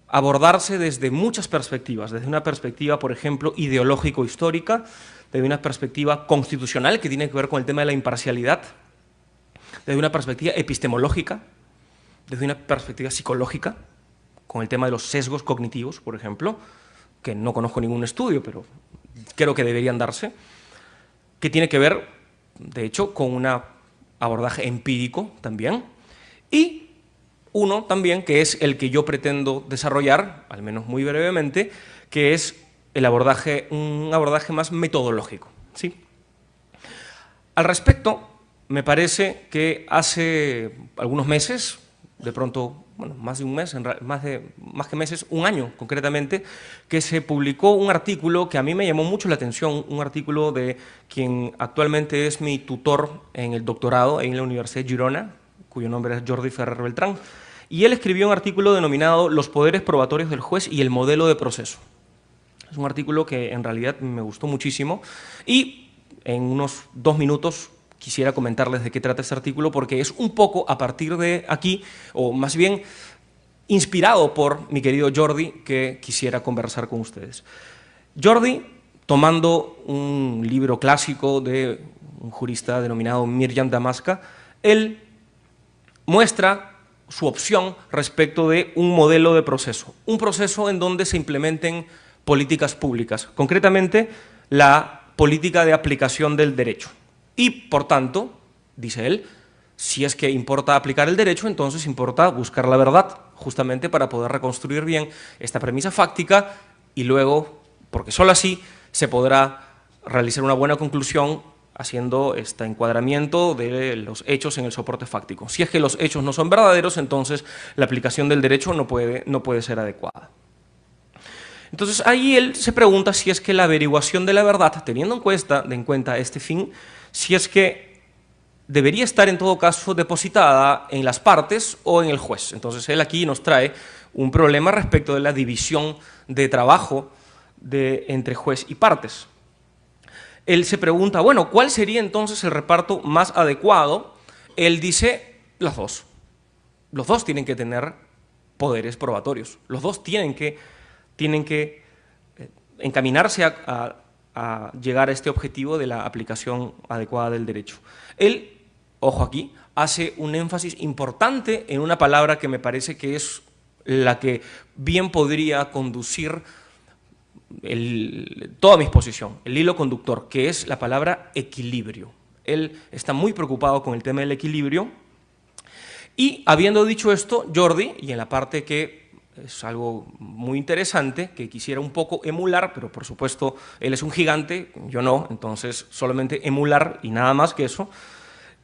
abordarse desde muchas perspectivas, desde una perspectiva, por ejemplo, ideológico-histórica, desde una perspectiva constitucional, que tiene que ver con el tema de la imparcialidad, desde una perspectiva epistemológica, desde una perspectiva psicológica, con el tema de los sesgos cognitivos, por ejemplo, que no conozco ningún estudio, pero creo que deberían darse, que tiene que ver, de hecho, con un abordaje empírico también, y uno también, que es el que yo pretendo desarrollar, al menos muy brevemente, que es un abordaje más metodológico, ¿sí? Al respecto, me parece que hace algunos meses, de pronto, bueno, más de un mes, más que meses, un año concretamente, que se publicó un artículo que a mí me llamó mucho la atención, un artículo de quien actualmente es mi tutor en el doctorado en la Universidad de Girona, cuyo nombre es Jordi Ferrer Beltrán, y él escribió un artículo denominado Los poderes probatorios del juez y el modelo de proceso. Es un artículo que en realidad me gustó muchísimo y en unos 2 minutos quisiera comentarles de qué trata este artículo, porque es un poco a partir de aquí, o más bien inspirado por mi querido Jordi, que quisiera conversar con ustedes. Jordi, tomando un libro clásico de un jurista denominado Mirjam Damasca, él muestra su opción respecto de un modelo de proceso, un proceso en donde se implementen políticas públicas, concretamente la política de aplicación del derecho. Y, por tanto, dice él, si es que importa aplicar el derecho, entonces importa buscar la verdad, justamente para poder reconstruir bien esta premisa fáctica y luego, porque solo así se podrá realizar una buena conclusión haciendo este encuadramiento de los hechos en el soporte fáctico. Si es que los hechos no son verdaderos, entonces la aplicación del derecho no puede ser adecuada. Entonces, ahí él se pregunta si es que la averiguación de la verdad, teniendo en cuenta este fin, si es que debería estar en todo caso depositada en las partes o en el juez. Entonces, él aquí nos trae un problema respecto de la división de trabajo entre juez y partes. Él se pregunta, bueno, ¿cuál sería entonces el reparto más adecuado? Él dice, los dos. Los dos tienen que tener poderes probatorios. Los dos tienen que encaminarse a llegar a este objetivo de la aplicación adecuada del derecho. Él, ojo aquí, hace un énfasis importante en una palabra que me parece que es la que bien podría conducir toda mi exposición, el hilo conductor, que es la palabra equilibrio. Él está muy preocupado con el tema del equilibrio y, habiendo dicho esto, Jordi, y en la parte que es algo muy interesante, que quisiera un poco emular, pero por supuesto él es un gigante, yo no, entonces solamente emular y nada más que eso,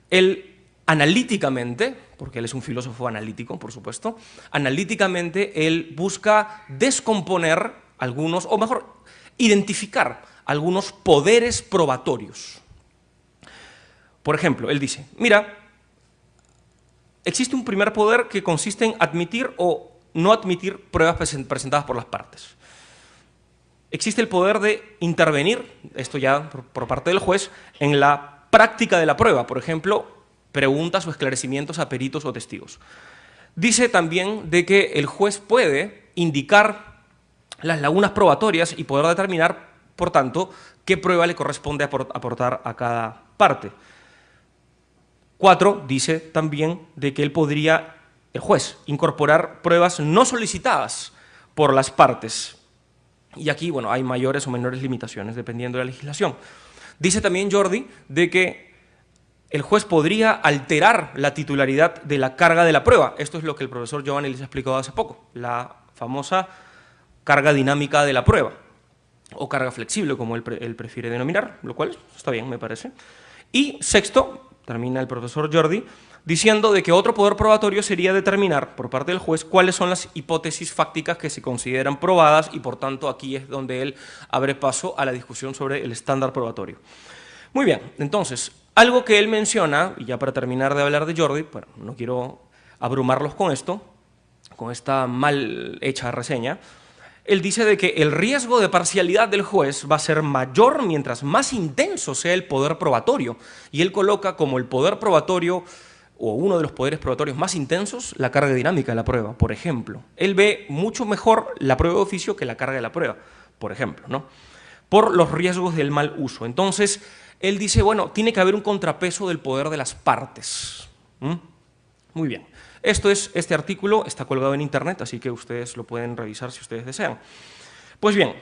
él analíticamente, porque él es un filósofo analítico, por supuesto, analíticamente él busca descomponer algunos, o mejor, identificar algunos poderes probatorios. Por ejemplo, él dice, mira, existe un primer poder que consiste en admitir o no admitir pruebas presentadas por las partes. Existe el poder de intervenir, esto ya por parte del juez, en la práctica de la prueba, por ejemplo, preguntas o esclarecimientos a peritos o testigos. Dice también de que el juez puede indicar las lagunas probatorias y poder determinar, por tanto, qué prueba le corresponde aportar a cada parte. 4, dice también de que él podría, el juez, incorporar pruebas no solicitadas por las partes. Y aquí, bueno, hay mayores o menores limitaciones dependiendo de la legislación. Dice también Jordi de que el juez podría alterar la titularidad de la carga de la prueba. Esto es lo que el profesor Giovanni les ha explicado hace poco, la famosa carga dinámica de la prueba, o carga flexible, como él prefiere denominar, lo cual está bien, me parece. Y sexto, termina el profesor Jordi, diciendo de que otro poder probatorio sería determinar por parte del juez cuáles son las hipótesis fácticas que se consideran probadas y, por tanto, aquí es donde él abre paso a la discusión sobre el estándar probatorio. Muy bien, entonces, algo que él menciona, y ya para terminar de hablar de Jordi, bueno, no quiero abrumarlos con esto, con esta mal hecha reseña, él dice de que el riesgo de parcialidad del juez va a ser mayor mientras más intenso sea el poder probatorio, y él coloca como el poder probatorio o uno de los poderes probatorios más intensos, la carga dinámica de la prueba, por ejemplo. Él ve mucho mejor la prueba de oficio que la carga de la prueba, por ejemplo, ¿no? Por los riesgos del mal uso. Entonces, él dice, bueno, tiene que haber un contrapeso del poder de las partes. Muy bien. Este artículo está colgado en internet, así que ustedes lo pueden revisar si ustedes desean. Pues bien,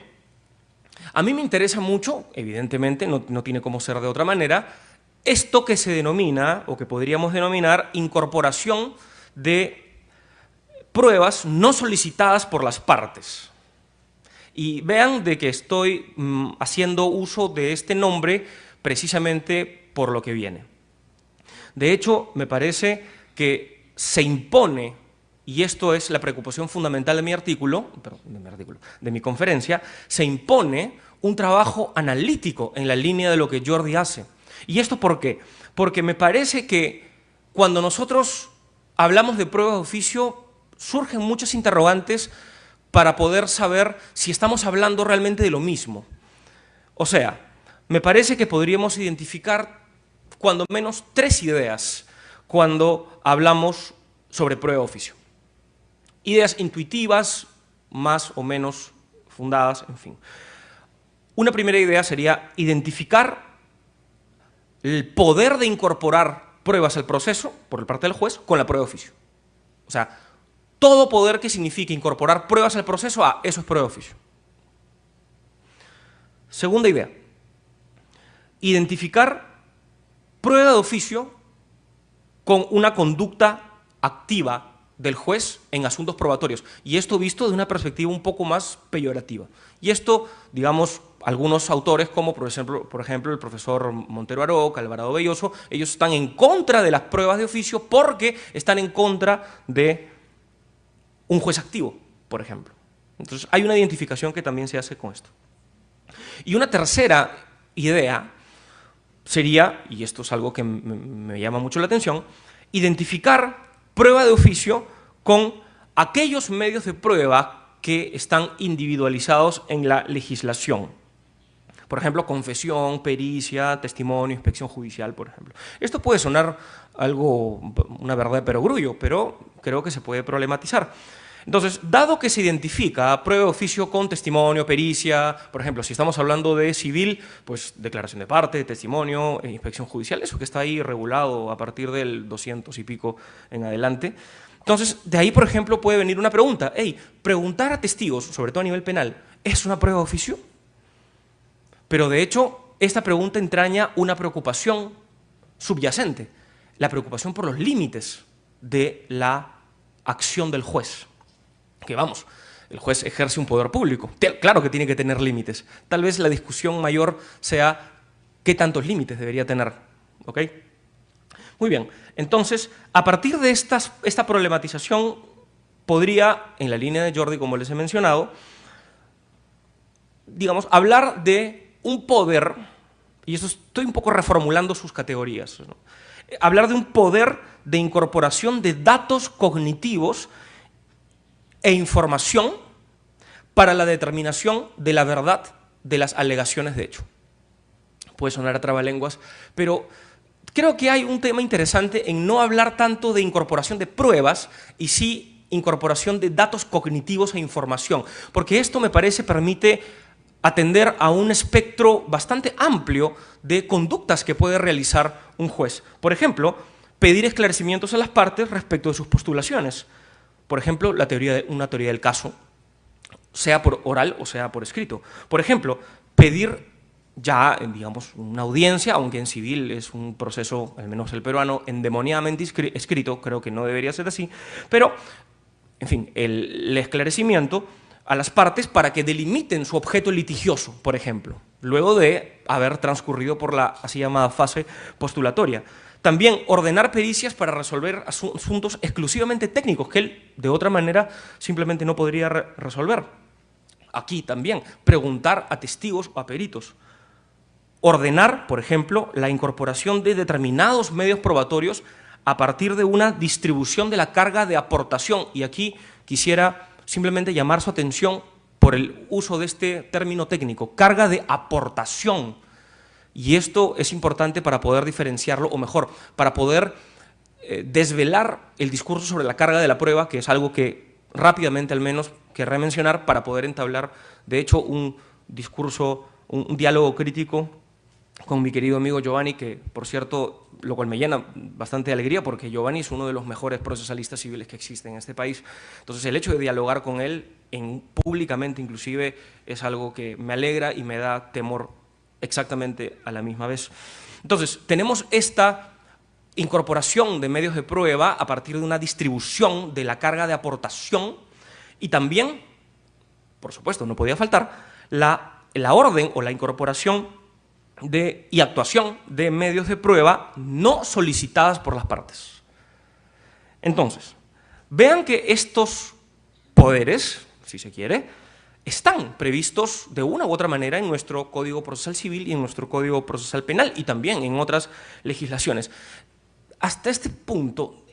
a mí me interesa mucho, evidentemente, no tiene cómo ser de otra manera, esto que se denomina, o que podríamos denominar, incorporación de pruebas no solicitadas por las partes. Y vean de que estoy haciendo uso de este nombre precisamente por lo que viene. De hecho, me parece que se impone, y esto es la preocupación fundamental de mi artículo, de mi conferencia, se impone un trabajo analítico en la línea de lo que Jordi hace. ¿Y esto por qué? Porque me parece que cuando nosotros hablamos de pruebas de oficio surgen muchas interrogantes para poder saber si estamos hablando realmente de lo mismo. O sea, me parece que podríamos identificar cuando menos 3 ideas cuando hablamos sobre prueba de oficio. Ideas intuitivas, más o menos fundadas, en fin. Una primera idea sería identificar el poder de incorporar pruebas al proceso por parte del juez con la prueba de oficio. O sea, todo poder que signifique incorporar pruebas al proceso, eso es prueba de oficio. Segunda idea, identificar prueba de oficio con una conducta activa del juez en asuntos probatorios, y esto visto de una perspectiva un poco más peyorativa. Y esto, digamos, algunos autores como por ejemplo el profesor Montero Aroca, Alvarado Belloso, ellos están en contra de las pruebas de oficio porque están en contra de un juez activo, por ejemplo. Entonces hay una identificación que también se hace con esto. Y una tercera idea sería, y esto es algo que me llama mucho la atención, identificar prueba de oficio con aquellos medios de prueba que están individualizados en la legislación. Por ejemplo, confesión, pericia, testimonio, inspección judicial, por ejemplo. Esto puede sonar una verdad de perogrullo, pero creo que se puede problematizar. Entonces, dado que se identifica prueba de oficio con testimonio, pericia, por ejemplo, si estamos hablando de civil, pues declaración de parte, testimonio, inspección judicial, eso que está ahí regulado a partir del 200 y pico en adelante. Entonces, de ahí, por ejemplo, puede venir una pregunta. Preguntar a testigos, sobre todo a nivel penal, ¿es una prueba de oficio? Pero, de hecho, esta pregunta entraña una preocupación subyacente, la preocupación por los límites de la acción del juez. Que vamos, el juez ejerce un poder público, claro que tiene que tener límites. Tal vez la discusión mayor sea qué tantos límites debería tener, ¿ok? Muy bien, entonces, a partir de esta problematización podría, en la línea de Jordi, como les he mencionado, digamos, hablar de un poder, y eso estoy un poco reformulando sus categorías, ¿no? Hablar de un poder de incorporación de datos cognitivos e información para la determinación de la verdad de las alegaciones de hecho. Puede sonar a trabalenguas, pero creo que hay un tema interesante en no hablar tanto de incorporación de pruebas y sí incorporación de datos cognitivos e información, porque esto me parece permite atender a un espectro bastante amplio de conductas que puede realizar un juez. Por ejemplo, pedir esclarecimientos a las partes respecto de sus postulaciones. Por ejemplo, una teoría del caso, sea por oral o sea por escrito. Por ejemplo, pedir ya, digamos, una audiencia, aunque en civil es un proceso, al menos el peruano, endemoniadamente escrito, creo que no debería ser así, pero, en fin, el esclarecimiento a las partes para que delimiten su objeto litigioso, por ejemplo, luego de haber transcurrido por la así llamada fase postulatoria. También ordenar pericias para resolver asuntos exclusivamente técnicos que él, de otra manera, simplemente no podría resolver. Aquí también, preguntar a testigos o a peritos. Ordenar, por ejemplo, la incorporación de determinados medios probatorios a partir de una distribución de la carga de aportación. Y aquí quisiera simplemente llamar su atención por el uso de este término técnico, carga de aportación. Y esto es importante para poder diferenciarlo, o mejor, para poder desvelar el discurso sobre la carga de la prueba, que es algo que rápidamente al menos querré mencionar para poder entablar, de hecho, un discurso, un diálogo crítico con mi querido amigo Giovanni, que, por cierto, lo cual me llena bastante de alegría, porque Giovanni es uno de los mejores procesalistas civiles que existen en este país. Entonces, el hecho de dialogar con él, públicamente inclusive, es algo que me alegra y me da temor exactamente a la misma vez. Entonces, tenemos esta incorporación de medios de prueba a partir de una distribución de la carga de aportación y también, por supuesto, no podía faltar, la orden o la incorporación y actuación de medios de prueba no solicitadas por las partes. Entonces, vean que estos poderes, si se quiere, están previstos de una u otra manera en nuestro Código Procesal Civil y en nuestro Código Procesal Penal y también en otras legislaciones. Hasta este punto,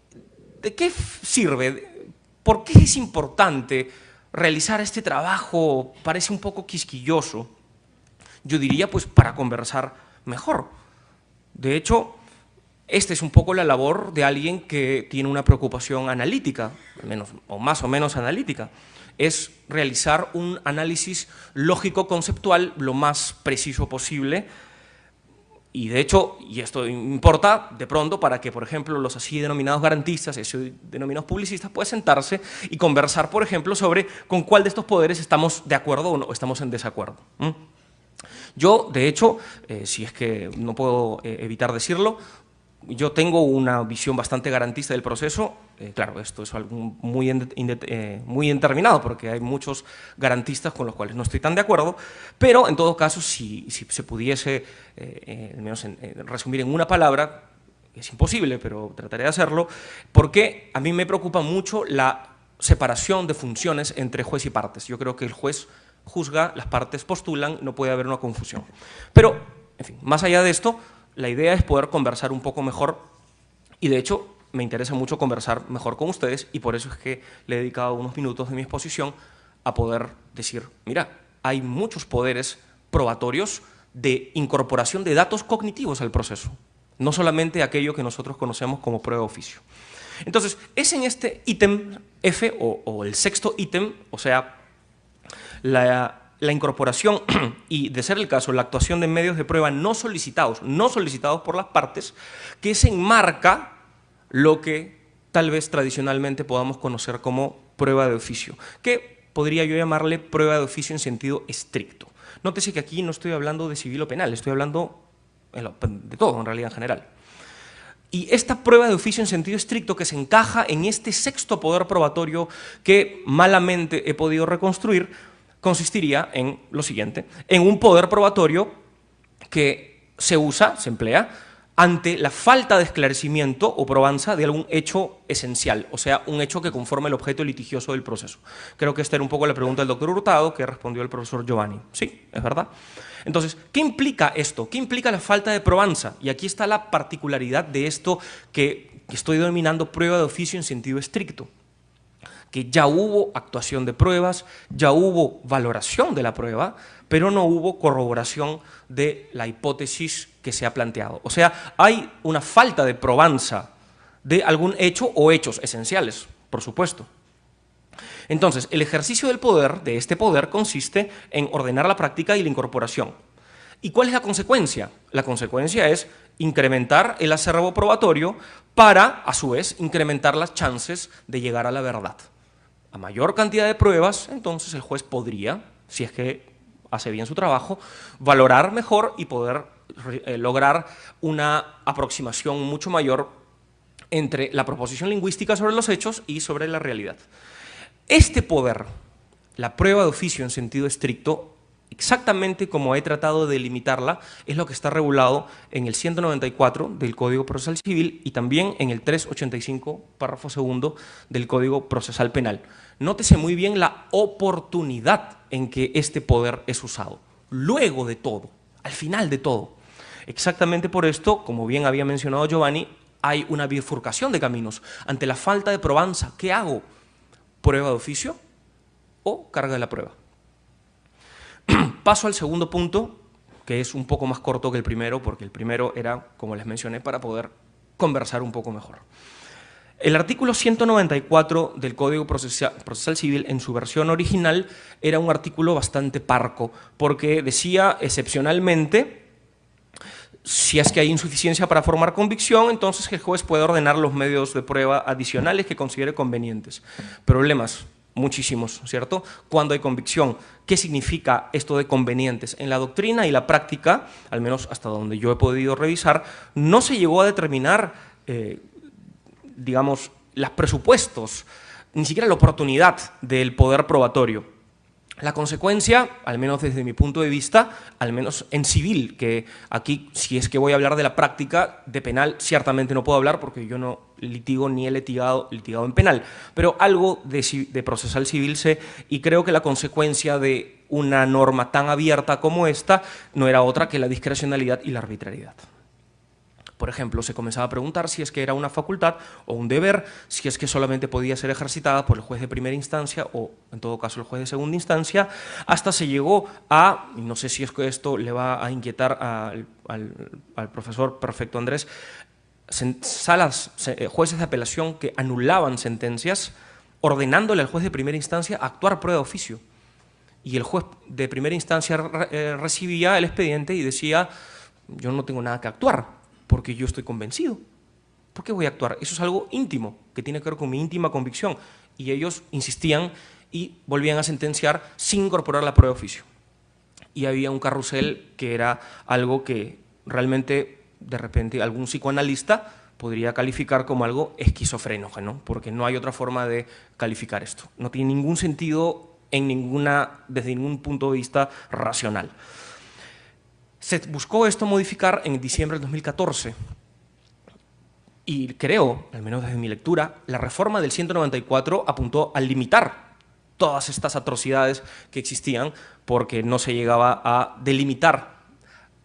¿de qué sirve? ¿Por qué es importante realizar este trabajo? Parece un poco quisquilloso. Yo diría, pues, para conversar mejor. De hecho, esta es un poco la labor de alguien que tiene una preocupación analítica, al menos, o más o menos analítica. Es realizar un análisis lógico-conceptual lo más preciso posible. Y de hecho, y esto importa de pronto para que, por ejemplo, los así denominados garantistas, así denominados publicistas, puedan sentarse y conversar, por ejemplo, sobre con cuál de estos poderes estamos de acuerdo o no, estamos en desacuerdo. Yo, de hecho, si es que no puedo evitar decirlo, yo tengo una visión bastante garantista del proceso. Claro, esto es algo muy indeterminado porque hay muchos garantistas con los cuales no estoy tan de acuerdo, pero en todo caso, si se pudiese, al menos resumir en una palabra, es imposible, pero trataré de hacerlo, porque a mí me preocupa mucho la separación de funciones entre juez y partes. Yo creo que el juez juzga, las partes postulan, no puede haber una confusión. Pero, en fin, más allá de esto, la idea es poder conversar un poco mejor y, de hecho, me interesa mucho conversar mejor con ustedes y por eso es que le he dedicado unos minutos de mi exposición a poder decir, mira, hay muchos poderes probatorios de incorporación de datos cognitivos al proceso, no solamente aquello que nosotros conocemos como prueba de oficio. Entonces, es en este ítem F o el sexto ítem, o sea, la incorporación y, de ser el caso, la actuación de medios de prueba no solicitados por las partes, que se enmarca lo que tal vez tradicionalmente podamos conocer como prueba de oficio, que podría yo llamarle prueba de oficio en sentido estricto. Nótese que aquí no estoy hablando de civil o penal, estoy hablando de todo, en realidad, en general. Y esta prueba de oficio en sentido estricto que se encaja en este sexto poder probatorio que malamente he podido reconstruir, consistiría en lo siguiente, en un poder probatorio que se emplea ante la falta de esclarecimiento o probanza de algún hecho esencial, o sea, un hecho que conforme el objeto litigioso del proceso. Creo que esta era un poco la pregunta del doctor Hurtado, que respondió el profesor Giovanni. Sí, es verdad. Entonces, ¿qué implica esto? ¿Qué implica la falta de probanza? Y aquí está la particularidad de esto que estoy denominando prueba de oficio en sentido estricto, que ya hubo actuación de pruebas, ya hubo valoración de la prueba, pero no hubo corroboración de la hipótesis que se ha planteado. O sea, hay una falta de probanza de algún hecho o hechos esenciales, por supuesto. Entonces, el ejercicio del poder, de este poder, consiste en ordenar la práctica y la incorporación. ¿Y cuál es la consecuencia? La consecuencia es incrementar el acervo probatorio para, a su vez, incrementar las chances de llegar a la verdad. A mayor cantidad de pruebas, entonces el juez podría, si es que hace bien su trabajo, valorar mejor y poder lograr una aproximación mucho mayor entre la proposición lingüística sobre los hechos y sobre la realidad. Este poder, la prueba de oficio en sentido estricto, exactamente como he tratado de delimitarla, es lo que está regulado en el 194 del Código Procesal Civil y también en el 385, párrafo segundo, del Código Procesal Penal. Nótese muy bien la oportunidad en que este poder es usado. Luego de todo, al final de todo. Exactamente por esto, como bien había mencionado Giovanni, hay una bifurcación de caminos. Ante la falta de probanza, ¿qué hago? ¿Prueba de oficio o carga de la prueba? Paso al segundo punto, que es un poco más corto que el primero, porque el primero era, como les mencioné, para poder conversar un poco mejor. El artículo 194 del Código Procesal Civil, en su versión original, era un artículo bastante parco, porque decía excepcionalmente, si es que hay insuficiencia para formar convicción, entonces el juez puede ordenar los medios de prueba adicionales que considere convenientes. Problemas, muchísimos, ¿cierto? Cuando hay convicción, ¿qué significa esto de convenientes? En la doctrina y la práctica, al menos hasta donde yo he podido revisar, no se llegó a determinar digamos, los presupuestos, ni siquiera la oportunidad del poder probatorio. La consecuencia, al menos desde mi punto de vista, al menos en civil, que aquí, si es que voy a hablar de la práctica, de penal ciertamente no puedo hablar porque yo no litigo ni he litigado en penal, pero algo de procesal civil sé, y creo que la consecuencia de una norma tan abierta como esta no era otra que la discrecionalidad y la arbitrariedad. Por ejemplo, se comenzaba a preguntar si es que era una facultad o un deber, si es que solamente podía ser ejercitada por el juez de primera instancia o, en todo caso, el juez de segunda instancia, hasta se llegó a, y no sé si es que esto le va a inquietar al profesor Perfecto Andrés, jueces de apelación que anulaban sentencias ordenándole al juez de primera instancia actuar prueba de oficio. Y el juez de primera instancia recibía el expediente y decía, yo no tengo nada que actuar, porque yo estoy convencido. ¿Por qué voy a actuar? Eso es algo íntimo, que tiene que ver con mi íntima convicción. Y ellos insistían y volvían a sentenciar sin incorporar la prueba de oficio. Y había un carrusel que era algo que realmente, de repente, algún psicoanalista podría calificar como algo esquizofrénico, porque no hay otra forma de calificar esto. No tiene ningún sentido desde ningún punto de vista racional. Se buscó esto modificar en diciembre del 2014 y creo, al menos desde mi lectura, la reforma del 194 apuntó a limitar todas estas atrocidades que existían porque no se llegaba a delimitar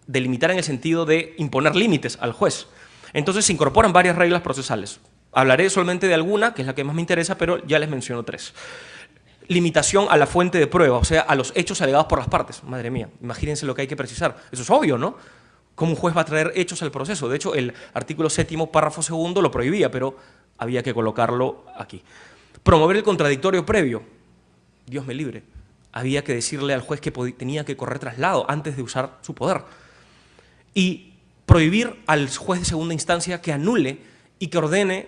en el sentido de imponer límites al juez. Entonces se incorporan varias reglas procesales. Hablaré solamente de alguna, que es la que más me interesa, pero ya les menciono tres. Limitación a la fuente de prueba, o sea, a los hechos alegados por las partes. Madre mía, imagínense lo que hay que precisar. Eso es obvio, ¿no? ¿Cómo un juez va a traer hechos al proceso? De hecho, el artículo 7º, párrafo 2º, lo prohibía, pero había que colocarlo aquí. Promover el contradictorio previo. Dios me libre. Había que decirle al juez que tenía que correr traslado antes de usar su poder. Y prohibir al juez de segunda instancia que anule y que ordene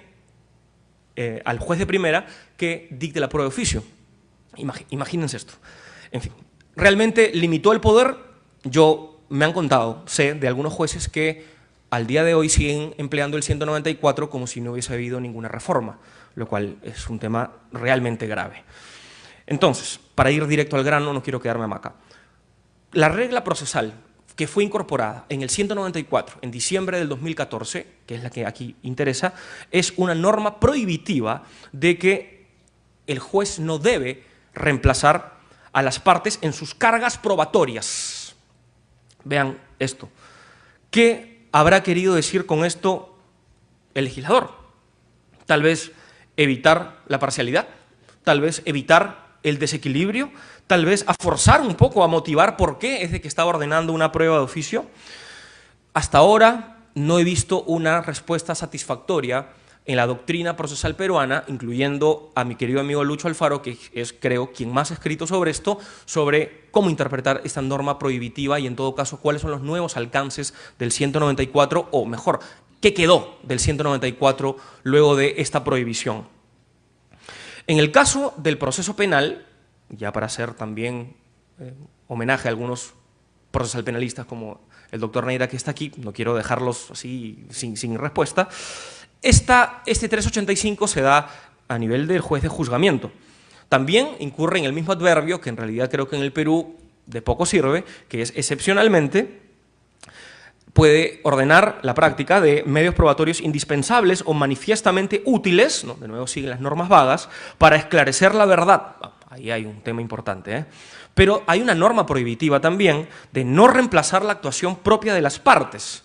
al juez de primera que dicte la prueba de oficio. Imagínense esto. En fin, realmente limitó el poder. Me han contado, sé de algunos jueces que al día de hoy siguen empleando el 194 como si no hubiese habido ninguna reforma, lo cual es un tema realmente grave. Entonces, para ir directo al grano, no quiero quedarme hamaca. La regla procesal que fue incorporada en el 194 en diciembre del 2014, que es la que aquí interesa, es una norma prohibitiva de que el juez no debe reemplazar a las partes en sus cargas probatorias. Vean esto. ¿Qué habrá querido decir con esto el legislador? Tal vez evitar la parcialidad, tal vez evitar el desequilibrio, tal vez a forzar un poco, a motivar por qué es de que estaba ordenando una prueba de oficio. Hasta ahora no he visto una respuesta satisfactoria en la doctrina procesal peruana, incluyendo a mi querido amigo Lucho Alfaro, que es, creo, quien más ha escrito sobre esto, sobre cómo interpretar esta norma prohibitiva y, en todo caso, cuáles son los nuevos alcances del 194, o mejor, qué quedó del 194 luego de esta prohibición. En el caso del proceso penal, ya para hacer también homenaje a algunos procesal penalistas como el doctor Neira, que está aquí, no quiero dejarlos así sin respuesta. Este 385 se da a nivel del juez de juzgamiento. También incurre en el mismo adverbio, que en realidad creo que en el Perú de poco sirve, que es excepcionalmente, puede ordenar la práctica de medios probatorios indispensables o manifiestamente útiles, ¿no? De nuevo siguen las normas vagas, para esclarecer la verdad. Ahí hay un tema importante, Pero hay una norma prohibitiva también de no reemplazar la actuación propia de las partes.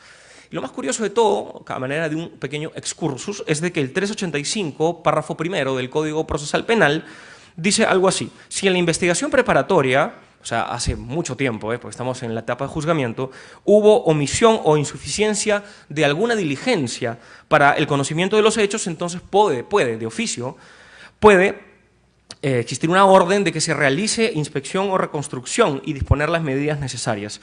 Y lo más curioso de todo, a manera de un pequeño excursus, es de que el 385, párrafo primero del Código Procesal Penal, dice algo así: si en la investigación preparatoria o sea, hace mucho tiempo, porque estamos en la etapa de juzgamiento, hubo omisión o insuficiencia de alguna diligencia para el conocimiento de los hechos, entonces puede de oficio, puede existir una orden de que se realice inspección o reconstrucción y disponer las medidas necesarias.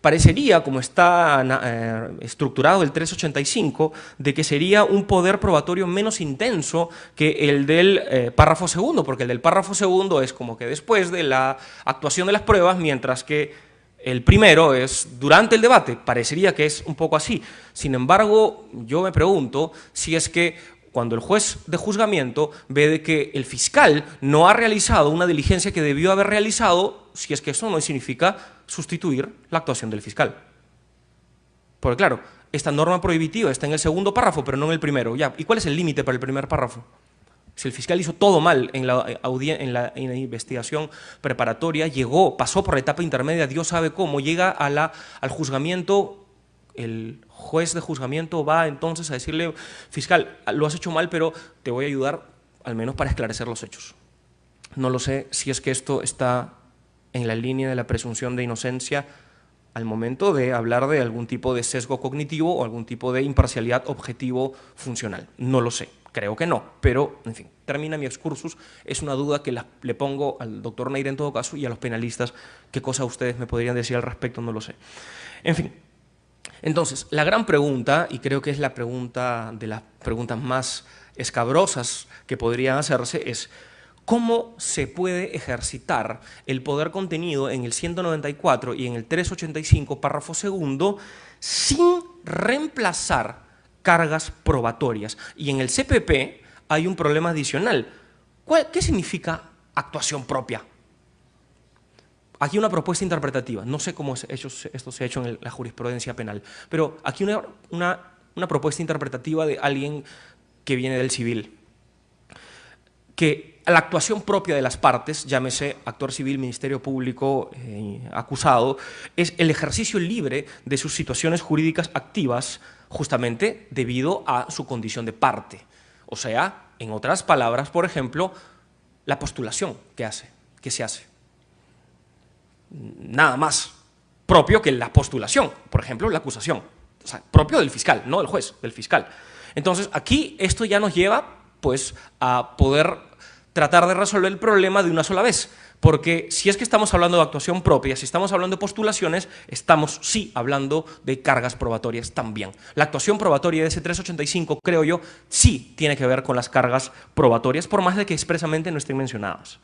Parecería, como está estructurado el 385, de que sería un poder probatorio menos intenso que el del párrafo segundo, porque el del párrafo segundo es como que después de la actuación de las pruebas, mientras que el primero es durante el debate. Parecería que es un poco así. Sin embargo, yo me pregunto si es que cuando el juez de juzgamiento ve de que el fiscal no ha realizado una diligencia que debió haber realizado, si es que eso no significa sustituir la actuación del fiscal. Porque claro, esta norma prohibitiva está en el segundo párrafo, pero no en el primero. Ya, ¿y cuál es el límite para el primer párrafo? Si el fiscal hizo todo mal en la investigación preparatoria, pasó por la etapa intermedia, Dios sabe cómo, llega al juzgamiento. El juez de juzgamiento va entonces a decirle, fiscal, lo has hecho mal, pero te voy a ayudar al menos para esclarecer los hechos. No lo sé si es que esto está en la línea de la presunción de inocencia al momento de hablar de algún tipo de sesgo cognitivo o algún tipo de imparcialidad objetivo funcional. No lo sé, creo que no, pero en fin, termina mi excursus. Es una duda que le pongo al doctor Neira en todo caso y a los penalistas. ¿Qué cosa ustedes me podrían decir al respecto? No lo sé. En fin. Entonces, la gran pregunta, y creo que es la pregunta de las preguntas más escabrosas que podrían hacerse, es ¿cómo se puede ejercitar el poder contenido en el 194 y en el 385, párrafo segundo, sin reemplazar cargas probatorias? Y en el CPP hay un problema adicional. ¿Qué significa actuación propia? Aquí una propuesta interpretativa, no sé cómo esto se ha hecho en la jurisprudencia penal, pero aquí una propuesta interpretativa de alguien que viene del civil, que la actuación propia de las partes, llámese actor civil, Ministerio Público, acusado, es el ejercicio libre de sus situaciones jurídicas activas justamente debido a su condición de parte. O sea, en otras palabras, por ejemplo, la postulación que se hace. Nada más propio que la postulación, por ejemplo, la acusación. O sea, propio del fiscal, no del juez, del fiscal. Entonces, aquí esto ya nos lleva pues, a poder tratar de resolver el problema de una sola vez, porque si es que estamos hablando de actuación propia, si estamos hablando de postulaciones, estamos sí hablando de cargas probatorias también. La actuación probatoria de ese 385, creo yo, sí tiene que ver con las cargas probatorias, por más de que expresamente no estén mencionadas.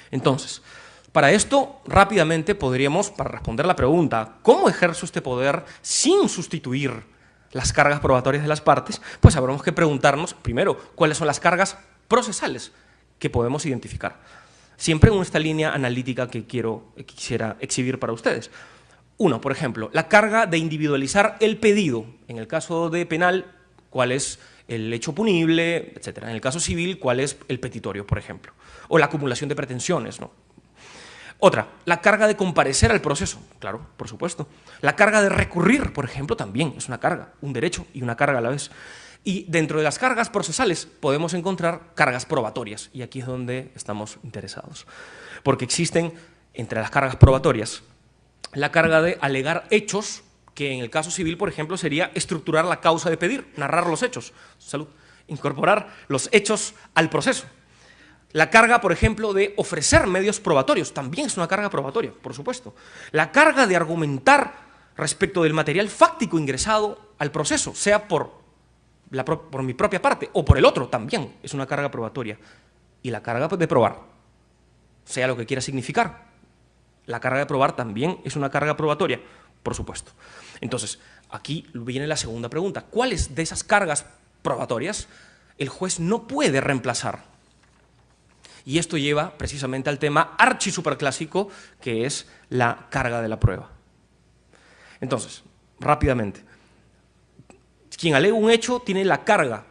Entonces, para esto, rápidamente podríamos, para responder la pregunta, ¿cómo ejerzo este poder sin sustituir las cargas probatorias de las partes? Pues habremos que preguntarnos, primero, ¿cuáles son las cargas procesales que podemos identificar? Siempre en esta línea analítica que quisiera exhibir para ustedes. Uno, por ejemplo, la carga de individualizar el pedido. En el caso de penal, ¿cuál es el hecho punible, etcétera? En el caso civil, ¿cuál es el petitorio, por ejemplo? O la acumulación de pretensiones, ¿no? Otra, la carga de comparecer al proceso, claro, por supuesto. La carga de recurrir, por ejemplo, también es una carga, un derecho y una carga a la vez. Y dentro de las cargas procesales podemos encontrar cargas probatorias, y aquí es donde estamos interesados. Porque existen, entre las cargas probatorias, la carga de alegar hechos, que en el caso civil, por ejemplo, sería estructurar la causa de pedir, narrar los hechos, salud, incorporar los hechos al proceso. La carga, por ejemplo, de ofrecer medios probatorios, también es una carga probatoria, por supuesto. La carga de argumentar respecto del material fáctico ingresado al proceso, sea por mi propia parte o por el otro, también es una carga probatoria. Y la carga de probar, sea lo que quiera significar, la carga de probar también es una carga probatoria, por supuesto. Entonces, aquí viene la segunda pregunta. ¿Cuáles de esas cargas probatorias el juez no puede reemplazar? Y esto lleva precisamente al tema archisuperclásico, que es la carga de la prueba. Entonces, rápidamente, quien alega un hecho tiene la carga,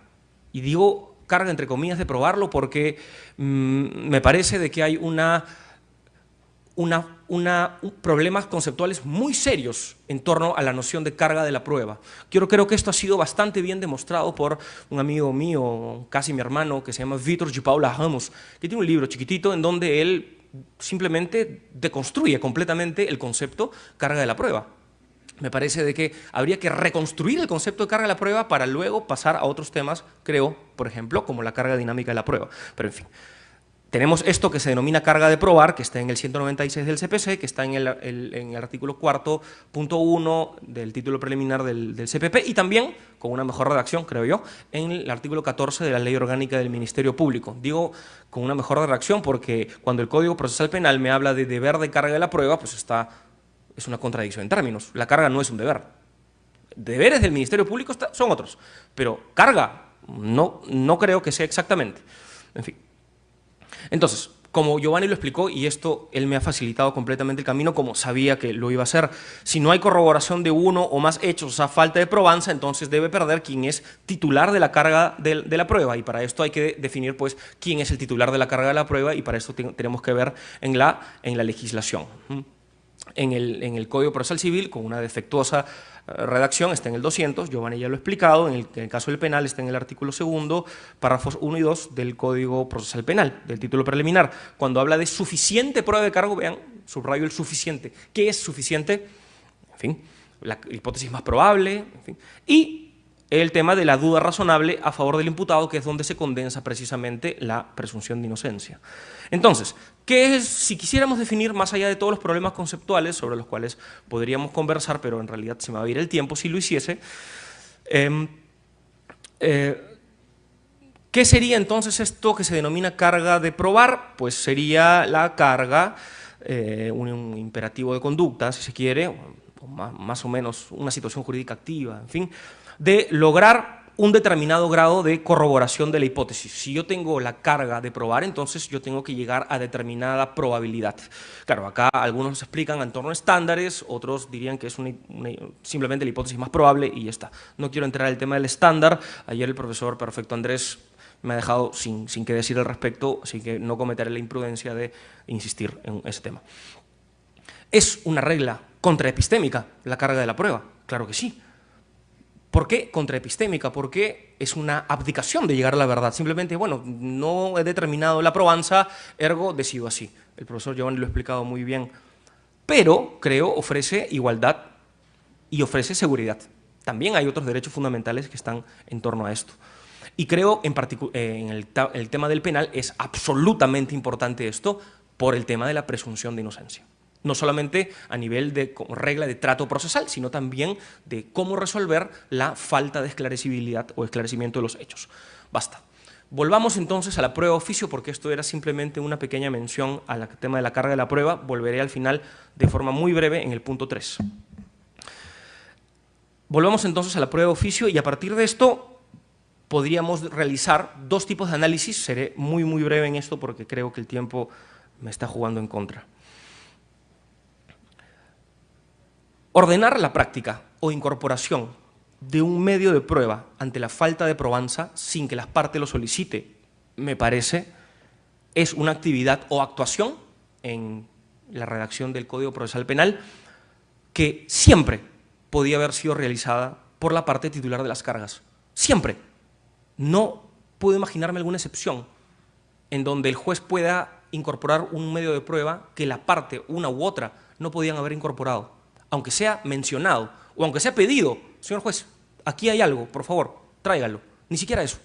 y digo carga entre comillas de probarlo porque me parece de que hay problemas conceptuales muy serios en torno a la noción de carga de la prueba. Yo creo que esto ha sido bastante bien demostrado por un amigo mío, casi mi hermano, que se llama Vítor de Paula Ramos, que tiene un libro chiquitito en donde él simplemente deconstruye completamente el concepto carga de la prueba. Me parece de que habría que reconstruir el concepto de carga de la prueba para luego pasar a otros temas, creo, por ejemplo, como la carga dinámica de la prueba. Pero en fin, tenemos esto que se denomina carga de probar, que está en el 196 del CPC, que está en el artículo 4.1 del título preliminar del CPP, y también, con una mejor redacción, creo yo, en el artículo 14 de la Ley Orgánica del Ministerio Público. Digo con una mejor redacción porque cuando el Código Procesal Penal me habla de deber de carga de la prueba, pues es una contradicción en términos. La carga no es un deber. Deberes del Ministerio Público son otros, pero carga no creo que sea exactamente. En fin. Entonces, como Giovanni lo explicó, y esto él me ha facilitado completamente el camino, como sabía que lo iba a hacer, si no hay corroboración de uno o más hechos, o sea, falta de probanza, entonces debe perder quien es titular de la carga de la prueba, y para esto hay que definir, pues, quién es el titular de la carga de la prueba, y para esto tenemos que ver en la legislación. En el Código Procesal Civil, con una defectuosa redacción, está en el 200, Giovanni ya lo ha explicado, en el caso del penal está en el artículo 2, párrafos 1 y 2 del Código Procesal Penal, del título preliminar. Cuando habla de suficiente prueba de cargo, vean, subrayo el suficiente. ¿Qué es suficiente? En fin, la hipótesis más probable, en fin. Y el tema de la duda razonable a favor del imputado, que es donde se condensa precisamente la presunción de inocencia. Entonces, ¿qué es, si quisiéramos definir, más allá de todos los problemas conceptuales sobre los cuales podríamos conversar, pero en realidad se me va a ir el tiempo si lo hiciese, ¿qué sería entonces esto que se denomina carga de probar? Pues sería la carga, un imperativo de conducta, si se quiere, o más o menos una situación jurídica activa, en fin, de lograr un determinado grado de corroboración de la hipótesis. Si yo tengo la carga de probar, entonces yo tengo que llegar a determinada probabilidad. Claro, acá algunos explican en torno a estándares, otros dirían que es simplemente la hipótesis más probable y ya está. No quiero entrar en el tema del estándar. Ayer el profesor Perfecto Andrés me ha dejado sin qué decir al respecto, así que no cometeré la imprudencia de insistir en ese tema. ¿Es una regla contraepistémica la carga de la prueba? Claro que sí. ¿Por qué contraepistémica? Porque es una abdicación de llegar a la verdad. Simplemente, bueno, no he determinado la probanza, ergo decido así. El profesor Giovanni lo ha explicado muy bien. Pero, creo, ofrece igualdad y ofrece seguridad. También hay otros derechos fundamentales que están en torno a esto. Y creo, en el tema del penal, es absolutamente importante esto por el tema de la presunción de inocencia. No solamente a nivel de regla de trato procesal, sino también de cómo resolver la falta de esclarecibilidad o esclarecimiento de los hechos. Basta. Volvamos entonces a la prueba de oficio, porque esto era simplemente una pequeña mención al tema de la carga de la prueba. Volveré al final de forma muy breve en el punto 3. Volvamos entonces a la prueba de oficio y a partir de esto podríamos realizar dos tipos de análisis. Seré muy breve en esto porque creo que el tiempo me está jugando en contra. Ordenar la práctica o incorporación de un medio de prueba ante la falta de probanza sin que las partes lo solicite, me parece, es una actividad o actuación en la redacción del Código Procesal Penal que siempre podía haber sido realizada por la parte titular de las cargas. Siempre. No puedo imaginarme alguna excepción en donde el juez pueda incorporar un medio de prueba que la parte, una u otra, no podían haber incorporado. Aunque sea mencionado o aunque sea pedido, señor juez, aquí hay algo, por favor, tráigalo. Ni siquiera eso.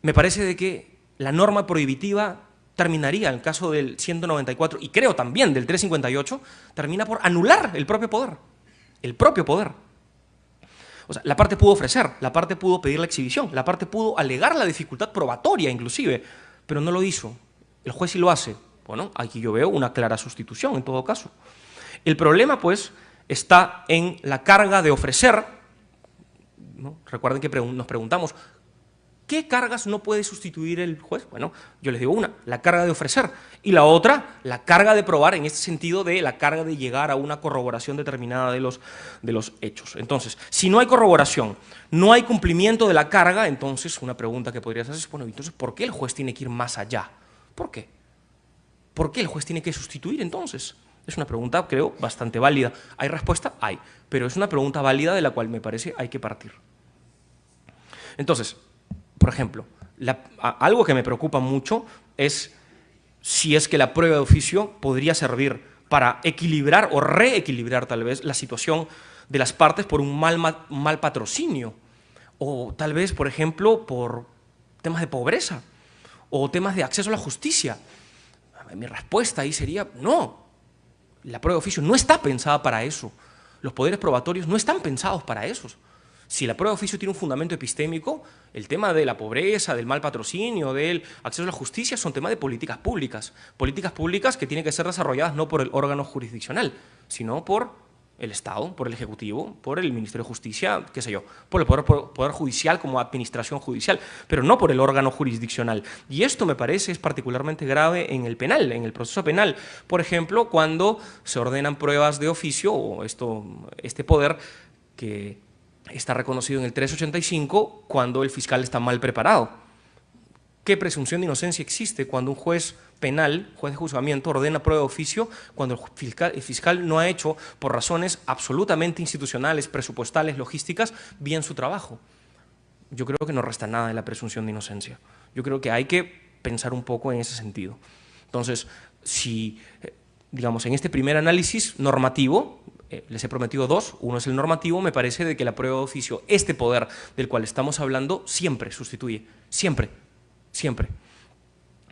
Me parece de que la norma prohibitiva terminaría, en el caso del 194, y creo también del 358, termina por anular el propio poder. El propio poder. O sea, la parte pudo ofrecer, la parte pudo pedir la exhibición, la parte pudo alegar la dificultad probatoria inclusive, pero no lo hizo. El juez sí lo hace. Bueno, aquí yo veo una clara sustitución en todo caso. El problema, pues, está en la carga de ofrecer, ¿no? Recuerden que nos preguntamos, ¿qué cargas no puede sustituir el juez? Bueno, yo les digo una, la carga de ofrecer, y la otra, la carga de probar, en este sentido de la carga de llegar a una corroboración determinada de los hechos. Entonces, si no hay corroboración, no hay cumplimiento de la carga, entonces una pregunta que podrías hacer es, bueno, entonces, ¿por qué el juez tiene que ir más allá? ¿Por qué? ¿Por qué el juez tiene que sustituir entonces? Es una pregunta, creo, bastante válida. ¿Hay respuesta? Hay, pero es una pregunta válida de la cual me parece hay que partir. Entonces, por ejemplo, algo que me preocupa mucho es si es que la prueba de oficio podría servir para equilibrar o reequilibrar tal vez la situación de las partes por un mal patrocinio, o tal vez, por ejemplo, por temas de pobreza o temas de acceso a la justicia. Mi respuesta ahí sería no. La prueba de oficio no está pensada para eso. Los poderes probatorios no están pensados para eso. Si la prueba de oficio tiene un fundamento epistémico, el tema de la pobreza, del mal patrocinio, del acceso a la justicia, son temas de políticas públicas que tienen que ser desarrolladas no por el órgano jurisdiccional, sino por el Estado, por el Ejecutivo, por el Ministerio de Justicia, qué sé yo, por el poder Judicial como administración judicial, pero no por el órgano jurisdiccional. Y esto me parece es particularmente grave en el penal, en el proceso penal. Por ejemplo, cuando se ordenan pruebas de oficio, o este poder que está reconocido en el 385, cuando el fiscal está mal preparado. ¿Qué presunción de inocencia existe cuando un juez penal, juez de juzgamiento, ordena prueba de oficio cuando el fiscal no ha hecho, por razones absolutamente institucionales, presupuestales, logísticas, bien su trabajo? Yo creo que no resta nada de la presunción de inocencia. Yo creo que hay que pensar un poco en ese sentido. Entonces, si, digamos, en este primer análisis normativo, les he prometido dos, uno es el normativo, me parece de que la prueba de oficio, este poder del cual estamos hablando, siempre sustituye, siempre.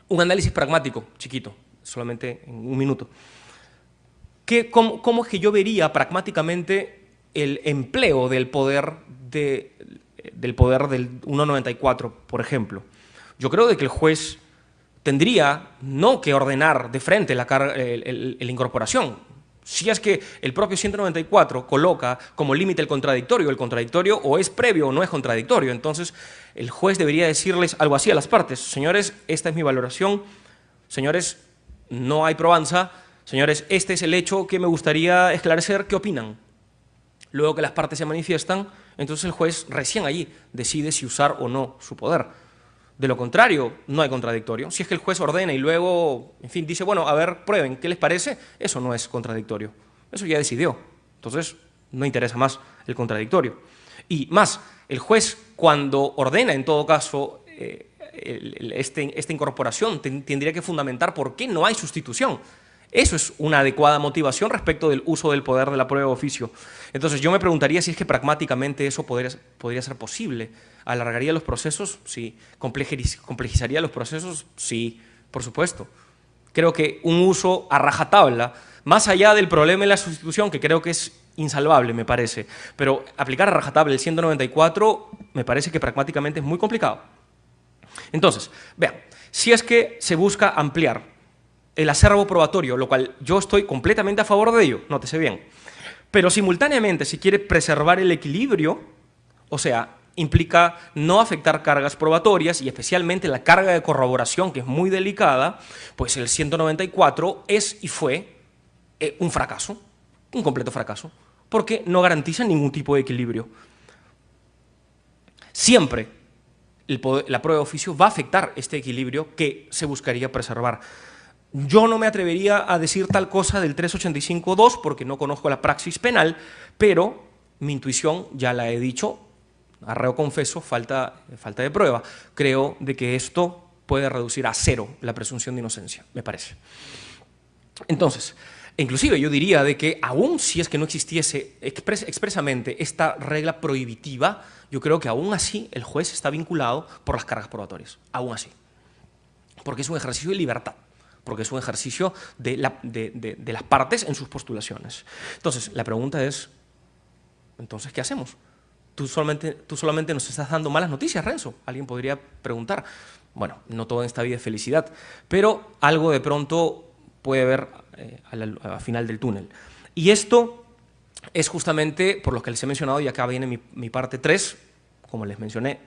Un análisis pragmático, chiquito, solamente en un minuto. ¿Cómo es que yo vería pragmáticamente el empleo del poder del 194, por ejemplo? Yo creo de que el juez tendría no que ordenar de frente la incorporación. Si es que el propio 194 coloca como límite el contradictorio o es previo o no es contradictorio, entonces el juez debería decirles algo así a las partes: señores, esta es mi valoración, señores, no hay probanza, señores, este es el hecho que me gustaría esclarecer, ¿qué opinan? Luego que las partes se manifiestan, entonces el juez recién allí decide si usar o no su poder. De lo contrario, no hay contradictorio. Si es que el juez ordena y luego, en fin, dice, bueno, a ver, prueben, ¿qué les parece? Eso no es contradictorio. Eso ya decidió. Entonces, no interesa más el contradictorio. Y más, el juez, cuando ordena, en todo caso, esta incorporación, tendría que fundamentar por qué no hay sustitución. Eso es una adecuada motivación respecto del uso del poder de la prueba de oficio. Entonces, yo me preguntaría si es que pragmáticamente eso podría ser posible. ¿Alargaría los procesos? Sí. ¿Complejizaría los procesos? Sí, por supuesto. Creo que un uso a rajatabla, más allá del problema de la sustitución, que creo que es insalvable, me parece, pero aplicar a rajatabla el 194 me parece que pragmáticamente es muy complicado. Entonces, vean, si es que se busca ampliar el acervo probatorio, lo cual yo estoy completamente a favor de ello, nótese bien, pero simultáneamente se quiere preservar el equilibrio, o sea, implica no afectar cargas probatorias y especialmente la carga de corroboración, que es muy delicada, pues el 194 es y fue un fracaso, un completo fracaso, porque no garantiza ningún tipo de equilibrio. Siempre la prueba de oficio va a afectar este equilibrio que se buscaría preservar. Yo no me atrevería a decir tal cosa del 385.2 porque no conozco la praxis penal, pero mi intuición, ya la he dicho, arreo confeso, falta de prueba. Creo de que esto puede reducir a cero la presunción de inocencia, me parece. Entonces, inclusive yo diría de que aún si es que no existiese expresamente esta regla prohibitiva, yo creo que aún así el juez está vinculado por las cargas probatorias, aún así, porque es un ejercicio de libertad, porque es un ejercicio de las partes en sus postulaciones. Entonces, la pregunta es, entonces, ¿qué hacemos? Tú solamente nos estás dando malas noticias, Renzo. Alguien podría preguntar. Bueno, no todo en esta vida es felicidad, pero algo de pronto puede haber al final del túnel. Y esto es justamente por lo que les he mencionado, y acá viene mi parte 3, como les mencioné,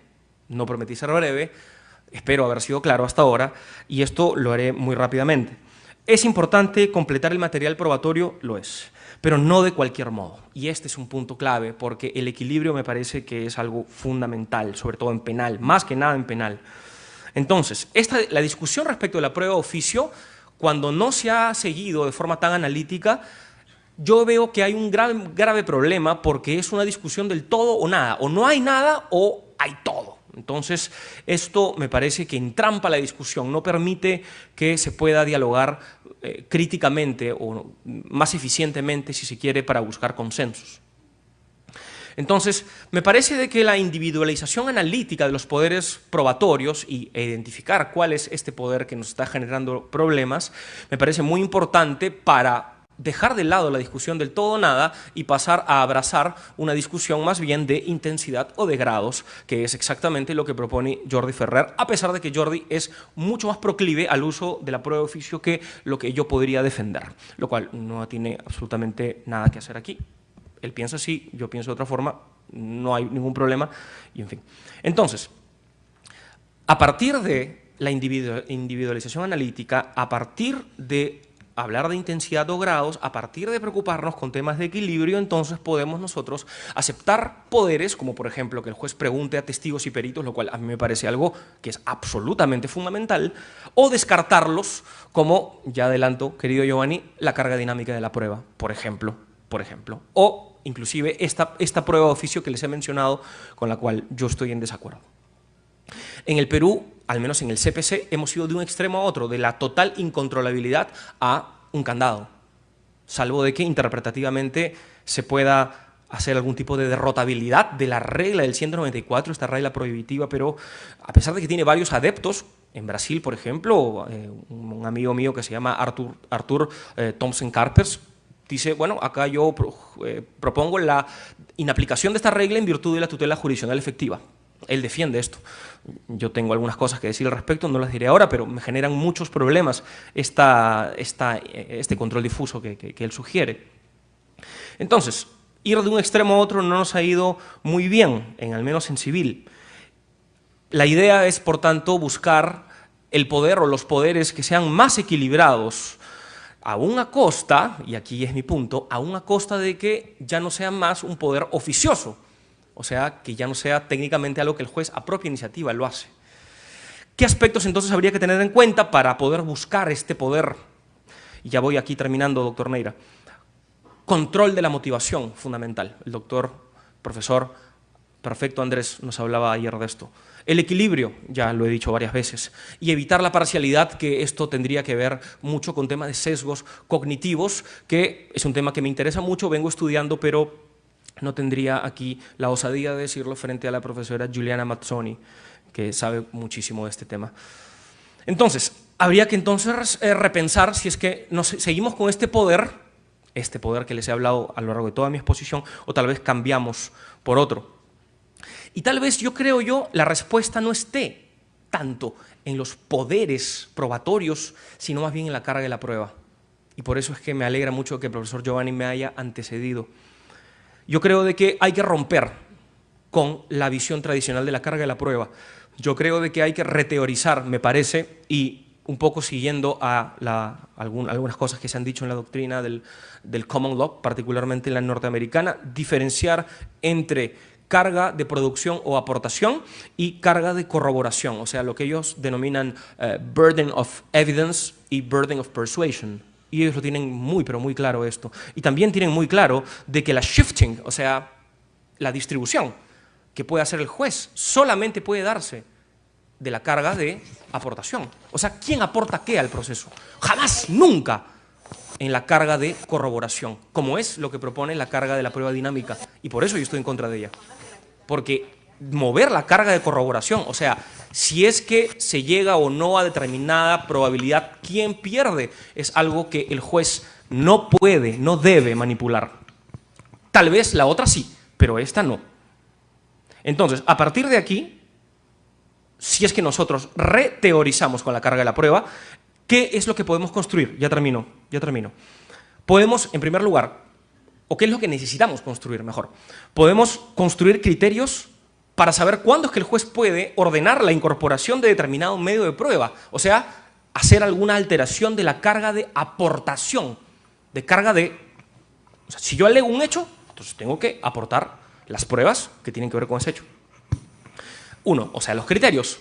no prometí ser breve, espero haber sido claro hasta ahora, y esto lo haré muy rápidamente. ¿Es importante completar el material probatorio? Lo es, pero no de cualquier modo. Y este es un punto clave, porque el equilibrio me parece que es algo fundamental, sobre todo en penal, más que nada en penal. Entonces, la discusión respecto de la prueba de oficio, cuando no se ha seguido de forma tan analítica, yo veo que hay un grave problema, porque es una discusión del todo o nada, o no hay nada o hay todo. Entonces, esto me parece que entrampa la discusión, no permite que se pueda dialogar críticamente o más eficientemente, si se quiere, para buscar consensos. Entonces, me parece de que la individualización analítica de los poderes probatorios y identificar cuál es este poder que nos está generando problemas, me parece muy importante para dejar de lado la discusión del todo o nada y pasar a abrazar una discusión más bien de intensidad o de grados, que es exactamente lo que propone Jordi Ferrer, a pesar de que Jordi es mucho más proclive al uso de la prueba de oficio que lo que yo podría defender, lo cual no tiene absolutamente nada que hacer aquí. Él piensa así, yo pienso de otra forma, no hay ningún problema, y en fin. Entonces, a partir de la individualización analítica, a partir de hablar de intensidad o grados, a partir de preocuparnos con temas de equilibrio, entonces podemos nosotros aceptar poderes, como por ejemplo que el juez pregunte a testigos y peritos, lo cual a mí me parece algo que es absolutamente fundamental, o descartarlos, como ya adelanto, querido Giovanni, la carga dinámica de la prueba, por ejemplo, o inclusive esta prueba de oficio que les he mencionado, con la cual yo estoy en desacuerdo. En el Perú, al menos en el CPC, hemos ido de un extremo a otro, de la total incontrolabilidad a un candado, salvo de que interpretativamente se pueda hacer algún tipo de derrotabilidad de la regla del 194, esta regla prohibitiva, pero a pesar de que tiene varios adeptos, en Brasil, por ejemplo, un amigo mío que se llama Arthur Thompson Carpers, dice, bueno, acá yo propongo la inaplicación de esta regla en virtud de la tutela jurisdiccional efectiva. Él defiende esto. Yo tengo algunas cosas que decir al respecto, no las diré ahora, pero me generan muchos problemas este control difuso que él sugiere. Entonces, ir de un extremo a otro no nos ha ido muy bien, al menos en civil. La idea es, por tanto, buscar el poder o los poderes que sean más equilibrados, aún a costa, y aquí es mi punto, aún a costa de que ya no sea más un poder oficioso, o sea, que ya no sea técnicamente algo que el juez a propia iniciativa lo hace. ¿Qué aspectos entonces habría que tener en cuenta para poder buscar este poder? Y ya voy aquí terminando, doctor Neira. Control de la motivación, fundamental. El profesor perfecto Andrés nos hablaba ayer de esto. El equilibrio, ya lo he dicho varias veces, y evitar la parcialidad, que esto tendría que ver mucho con temas de sesgos cognitivos, que es un tema que me interesa mucho, vengo estudiando, pero no tendría aquí la osadía de decirlo frente a la profesora Giuliana Mazzoni, que sabe muchísimo de este tema. Entonces, habría que entonces repensar si es que seguimos con este poder que les he hablado a lo largo de toda mi exposición, o tal vez cambiamos por otro. Y tal vez, la respuesta no esté tanto en los poderes probatorios, sino más bien en la carga de la prueba. Y por eso es que me alegra mucho que el profesor Giovanni me haya antecedido. Yo creo de que hay que romper con la visión tradicional de la carga de la prueba. Yo creo de que hay que reteorizar, me parece, y un poco siguiendo a algunas cosas que se han dicho en la doctrina del common law, particularmente en la norteamericana, diferenciar entre carga de producción o aportación y carga de corroboración, o sea, lo que ellos denominan burden of evidence y burden of persuasion. Y ellos lo tienen muy, pero muy claro esto. Y también tienen muy claro de que la shifting, o sea, la distribución que puede hacer el juez, solamente puede darse de la carga de aportación. O sea, ¿quién aporta qué al proceso? Jamás, nunca en la carga de corroboración, como es lo que propone la carga de la prueba dinámica. Y por eso yo estoy en contra de ella. Porque mover la carga de corroboración, o sea, si es que se llega o no a determinada probabilidad, ¿quién pierde? Es algo que el juez no puede, no debe manipular. Tal vez la otra sí, pero esta no. Entonces, a partir de aquí, si es que nosotros reteorizamos con la carga de la prueba, ¿qué es lo que podemos construir? Ya termino. Podemos, en primer lugar, o qué es lo que necesitamos construir, mejor. Podemos construir criterios para saber cuándo es que el juez puede ordenar la incorporación de determinado medio de prueba, o sea, hacer alguna alteración de la carga de aportación, o sea, si yo alego un hecho, entonces tengo que aportar las pruebas que tienen que ver con ese hecho. Uno, o sea, los criterios.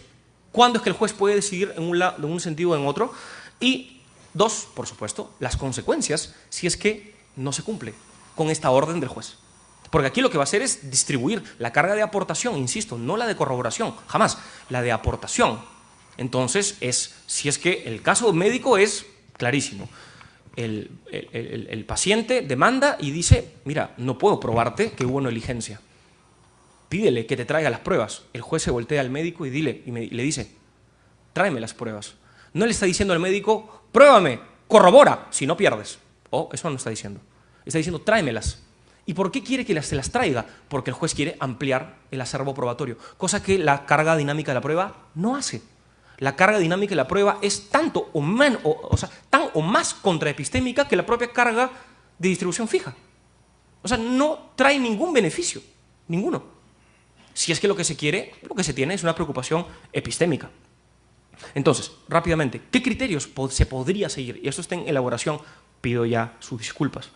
¿Cuándo es que el juez puede decidir en un sentido o en otro? Y dos, por supuesto, las consecuencias si es que no se cumple con esta orden del juez. Porque aquí lo que va a hacer es distribuir la carga de aportación, insisto, no la de corroboración, jamás, la de aportación. Entonces, si es que el caso médico es clarísimo. El paciente demanda y dice, mira, no puedo probarte que hubo negligencia. Pídele que te traiga las pruebas. El juez se voltea al médico y le dice, tráeme las pruebas. No le está diciendo al médico, pruébame, corrobora, si no pierdes. Eso no está diciendo. Está diciendo, tráemelas. ¿Y por qué quiere que se las traiga? Porque el juez quiere ampliar el acervo probatorio, cosa que la carga dinámica de la prueba no hace. La carga dinámica de la prueba es tanto o tan o más contraepistémica que la propia carga de distribución fija. O sea, no trae ningún beneficio, ninguno. Si es que lo que se quiere, lo que se tiene es una preocupación epistémica. Entonces, rápidamente, ¿qué criterios se podría seguir? Y esto está en elaboración, pido ya sus disculpas.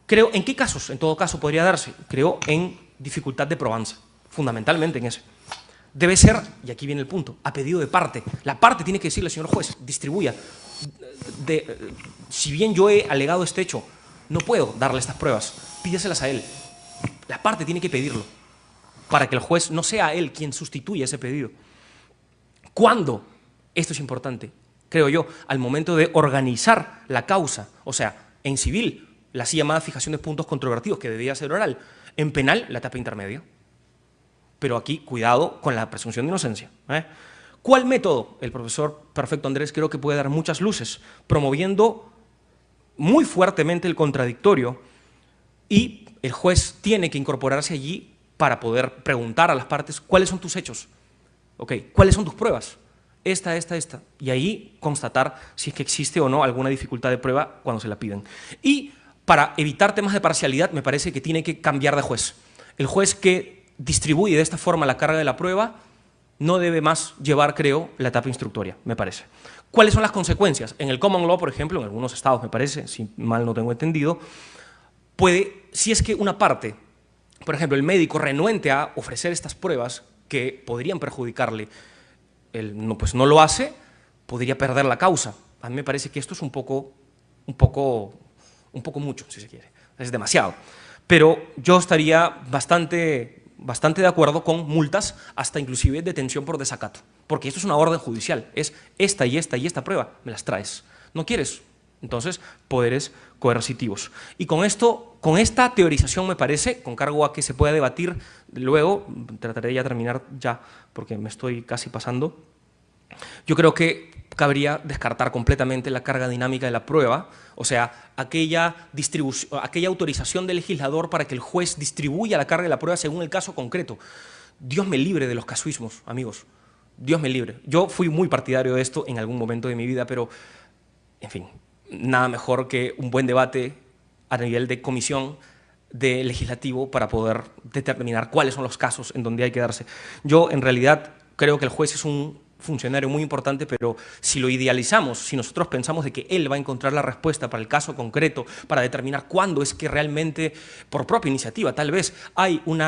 Creo, ¿en qué casos, en todo caso, podría darse? Creo en dificultad de probanza, fundamentalmente en ese. Debe ser, y aquí viene el punto, a pedido de parte. La parte tiene que decirle, señor juez, distribuya. Si bien yo he alegado este hecho, no puedo darle estas pruebas, pídeselas a él. La parte tiene que pedirlo, para que el juez no sea él quien sustituya ese pedido. ¿Cuándo? Esto es importante, creo yo, al momento de organizar la causa, o sea, en civil, la así llamada fijación de puntos controvertidos, que debía ser oral. En penal, la etapa intermedia. Pero aquí, cuidado con la presunción de inocencia. ¿Cuál método? El profesor Perfecto Andrés creo que puede dar muchas luces, promoviendo muy fuertemente el contradictorio, y el juez tiene que incorporarse allí para poder preguntar a las partes cuáles son tus hechos, cuáles son tus pruebas, esta, y ahí constatar si es que existe o no alguna dificultad de prueba cuando se la piden. Y para evitar temas de parcialidad, me parece que tiene que cambiar de juez. El juez que distribuye de esta forma la carga de la prueba no debe más llevar, creo, la etapa instructoria, me parece. ¿Cuáles son las consecuencias? En el common law, por ejemplo, en algunos estados, me parece, si mal no tengo entendido, si es que una parte, por ejemplo, el médico renuente a ofrecer estas pruebas que podrían perjudicarle, pues no lo hace, podría perder la causa. A mí me parece que esto es un poco mucho, si se quiere, es demasiado. Pero yo estaría bastante de acuerdo con multas, hasta inclusive detención por desacato, porque esto es una orden judicial, es esta y esta prueba, me las traes. ¿No quieres? Entonces, poderes coercitivos. Y con esta teorización, me parece, con cargo a que se pueda debatir luego, trataré de terminar ya, porque me estoy casi pasando, yo creo que cabría descartar completamente la carga dinámica de la prueba, o sea, aquella autorización del legislador para que el juez distribuya la carga de la prueba según el caso concreto. Dios me libre de los casuismos, amigos. Dios me libre. Yo fui muy partidario de esto en algún momento de mi vida, pero, en fin, nada mejor que un buen debate a nivel de comisión, de legislativo, para poder determinar cuáles son los casos en donde hay que darse. Yo, en realidad, creo que el juez es un funcionario muy importante, pero si lo idealizamos, si nosotros pensamos de que él va a encontrar la respuesta para el caso concreto, para determinar cuándo es que realmente, por propia iniciativa, tal vez hay un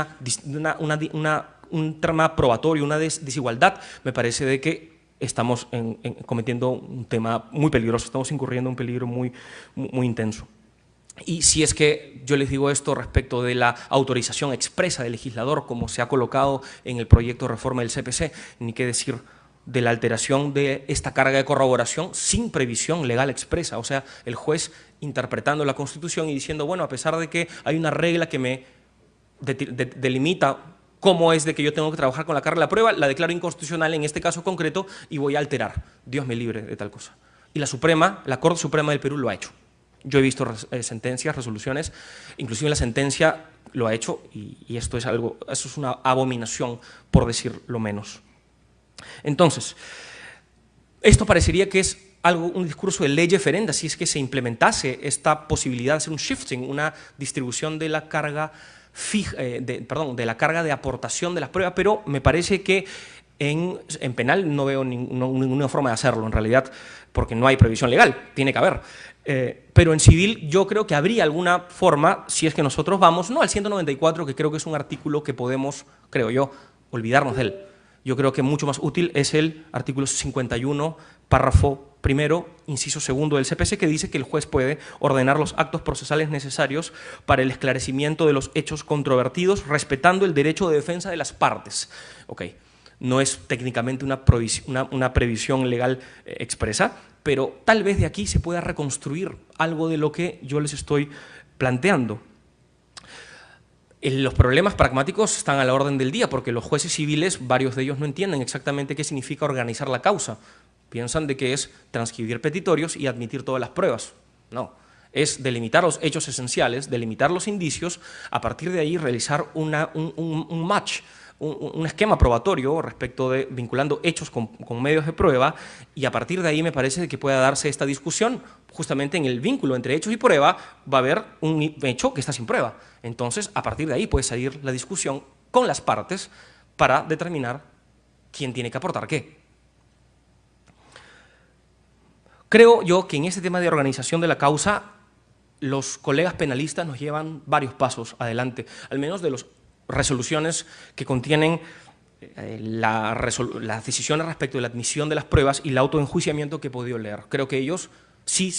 tema probatorio, una desigualdad, me parece de que estamos cometiendo un tema muy peligroso, estamos incurriendo en un peligro muy intenso. Y si es que yo les digo esto respecto de la autorización expresa del legislador, como se ha colocado en el proyecto de reforma del CPC, ni qué decir de la alteración de esta carga de corroboración sin previsión legal expresa, o sea, el juez interpretando la Constitución y diciendo, bueno, a pesar de que hay una regla que me delimita cómo es de que yo tengo que trabajar con la carga de la prueba, la declaro inconstitucional en este caso concreto y voy a alterar. Dios me libre de tal cosa. Y la Corte Suprema del Perú lo ha hecho. Yo he visto sentencias, resoluciones, inclusive la sentencia lo ha hecho, y eso es una abominación, por decir lo menos. Entonces, esto parecería que es un discurso de lege ferenda, si es que se implementase esta posibilidad de hacer un shifting, una distribución de la carga de la carga de aportación de las pruebas, pero me parece que en penal no veo ninguna forma de hacerlo, en realidad, porque no hay previsión legal, tiene que haber. Pero en civil yo creo que habría alguna forma, si es que nosotros vamos, no al 194, que creo que es un artículo que podemos, creo yo, olvidarnos de él. Yo creo que mucho más útil es el artículo 51, párrafo primero, inciso segundo del CPC, que dice que el juez puede ordenar los actos procesales necesarios para el esclarecimiento de los hechos controvertidos, respetando el derecho de defensa de las partes. Ok, no es técnicamente una previsión legal expresa, pero tal vez de aquí se pueda reconstruir algo de lo que yo les estoy planteando. Los problemas pragmáticos están a la orden del día, porque los jueces civiles, varios de ellos no entienden exactamente qué significa organizar la causa. Piensan de que es transcribir petitorios y admitir todas las pruebas. No, es delimitar los hechos esenciales, delimitar los indicios, a partir de ahí realizar un match, un esquema probatorio respecto de vinculando hechos con medios de prueba, y a partir de ahí me parece que pueda darse esta discusión. Justamente en el vínculo entre hechos y prueba va a haber un hecho que está sin prueba. Entonces, a partir de ahí puede salir la discusión con las partes para determinar quién tiene que aportar qué. Creo yo que en este tema de organización de la causa, los colegas penalistas nos llevan varios pasos adelante, al menos de las resoluciones que contienen las decisiones respecto de la admisión de las pruebas y el autoenjuiciamiento que he podido leer. Creo que ellos sí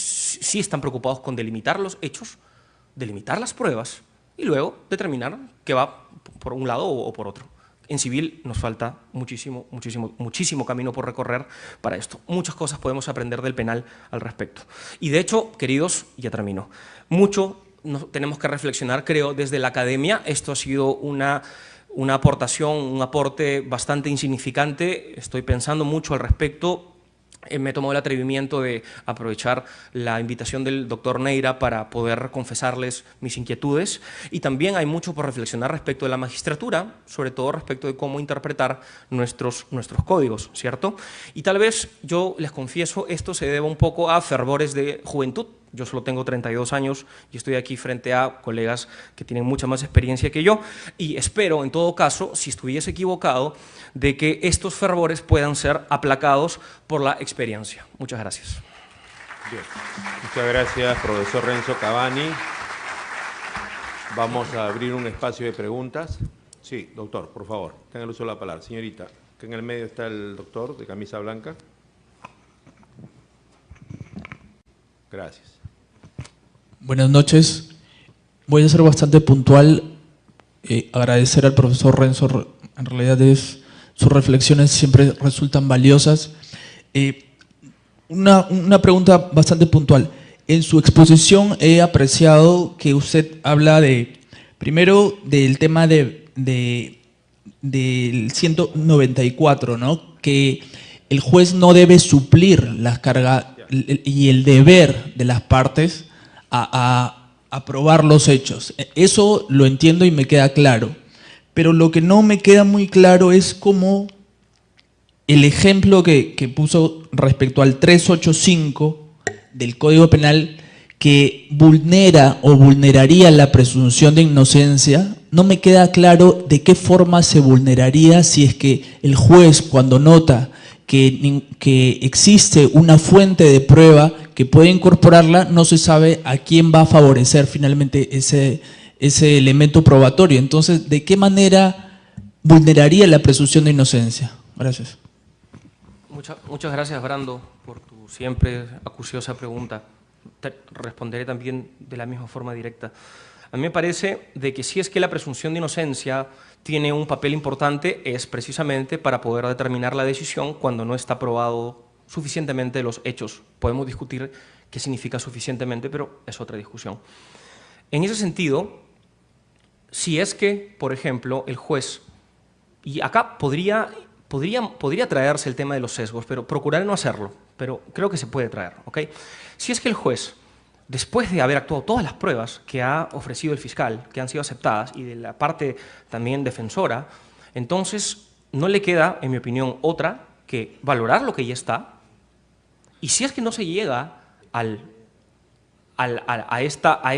están preocupados con delimitar los hechos, delimitar las pruebas y luego determinar qué va por un lado o por otro. En civil nos falta muchísimo camino por recorrer para esto. Muchas cosas podemos aprender del penal al respecto. Y de hecho, queridos, ya termino, tenemos que reflexionar, creo, desde la academia. Esto ha sido una aportación, un aporte bastante insignificante. Estoy pensando mucho al respecto. Me tomó el atrevimiento de aprovechar la invitación del doctor Neira para poder confesarles mis inquietudes, y también hay mucho por reflexionar respecto de la magistratura, sobre todo respecto de cómo interpretar nuestros códigos, ¿cierto? Y tal vez, yo les confieso, esto se deba un poco a fervores de juventud. Yo solo tengo 32 años y estoy aquí frente a colegas que tienen mucha más experiencia que yo, y espero, en todo caso, si estuviese equivocado, de que estos fervores puedan ser aplacados por la experiencia. Muchas gracias. Bien. Muchas gracias, profesor Renzo Cavani. Vamos a abrir un espacio de preguntas. Sí, doctor, por favor, tenga el uso de la palabra. Señorita, que en el medio está el doctor de camisa blanca. Gracias. Buenas noches. Voy a ser bastante puntual. Agradecer al profesor Renzo, en realidad sus reflexiones siempre resultan valiosas. Una pregunta bastante puntual. En su exposición he apreciado que usted habla primero del tema del 194, ¿no? Que el juez no debe suplir las cargas y el deber de las partes a probar los hechos. Eso lo entiendo y me queda claro, pero lo que no me queda muy claro es cómo el ejemplo que puso respecto al 385 del Código Penal, que vulnera o vulneraría la presunción de inocencia, no me queda claro de qué forma se vulneraría si es que el juez, cuando nota que existe una fuente de prueba que puede incorporarla, no se sabe a quién va a favorecer finalmente ese elemento probatorio. Entonces, ¿de qué manera vulneraría la presunción de inocencia? Gracias. Muchas gracias, Brando, por tu siempre acuciosa pregunta. Te responderé también de la misma forma directa. A mí me parece de que si es que la presunción de inocencia tiene un papel importante, es precisamente para poder determinar la decisión cuando no está probado suficientemente los hechos. Podemos discutir qué significa suficientemente, pero es otra discusión. En ese sentido, si es que, por ejemplo, el juez, y acá podría traerse el tema de los sesgos, pero procuraré no hacerlo, pero creo que se puede traer, ¿ok? Si es que el juez, después de haber actuado todas las pruebas que ha ofrecido el fiscal, que han sido aceptadas, y de la parte también defensora, entonces no le queda, en mi opinión, otra que valorar lo que ya está, y si es que no se llega a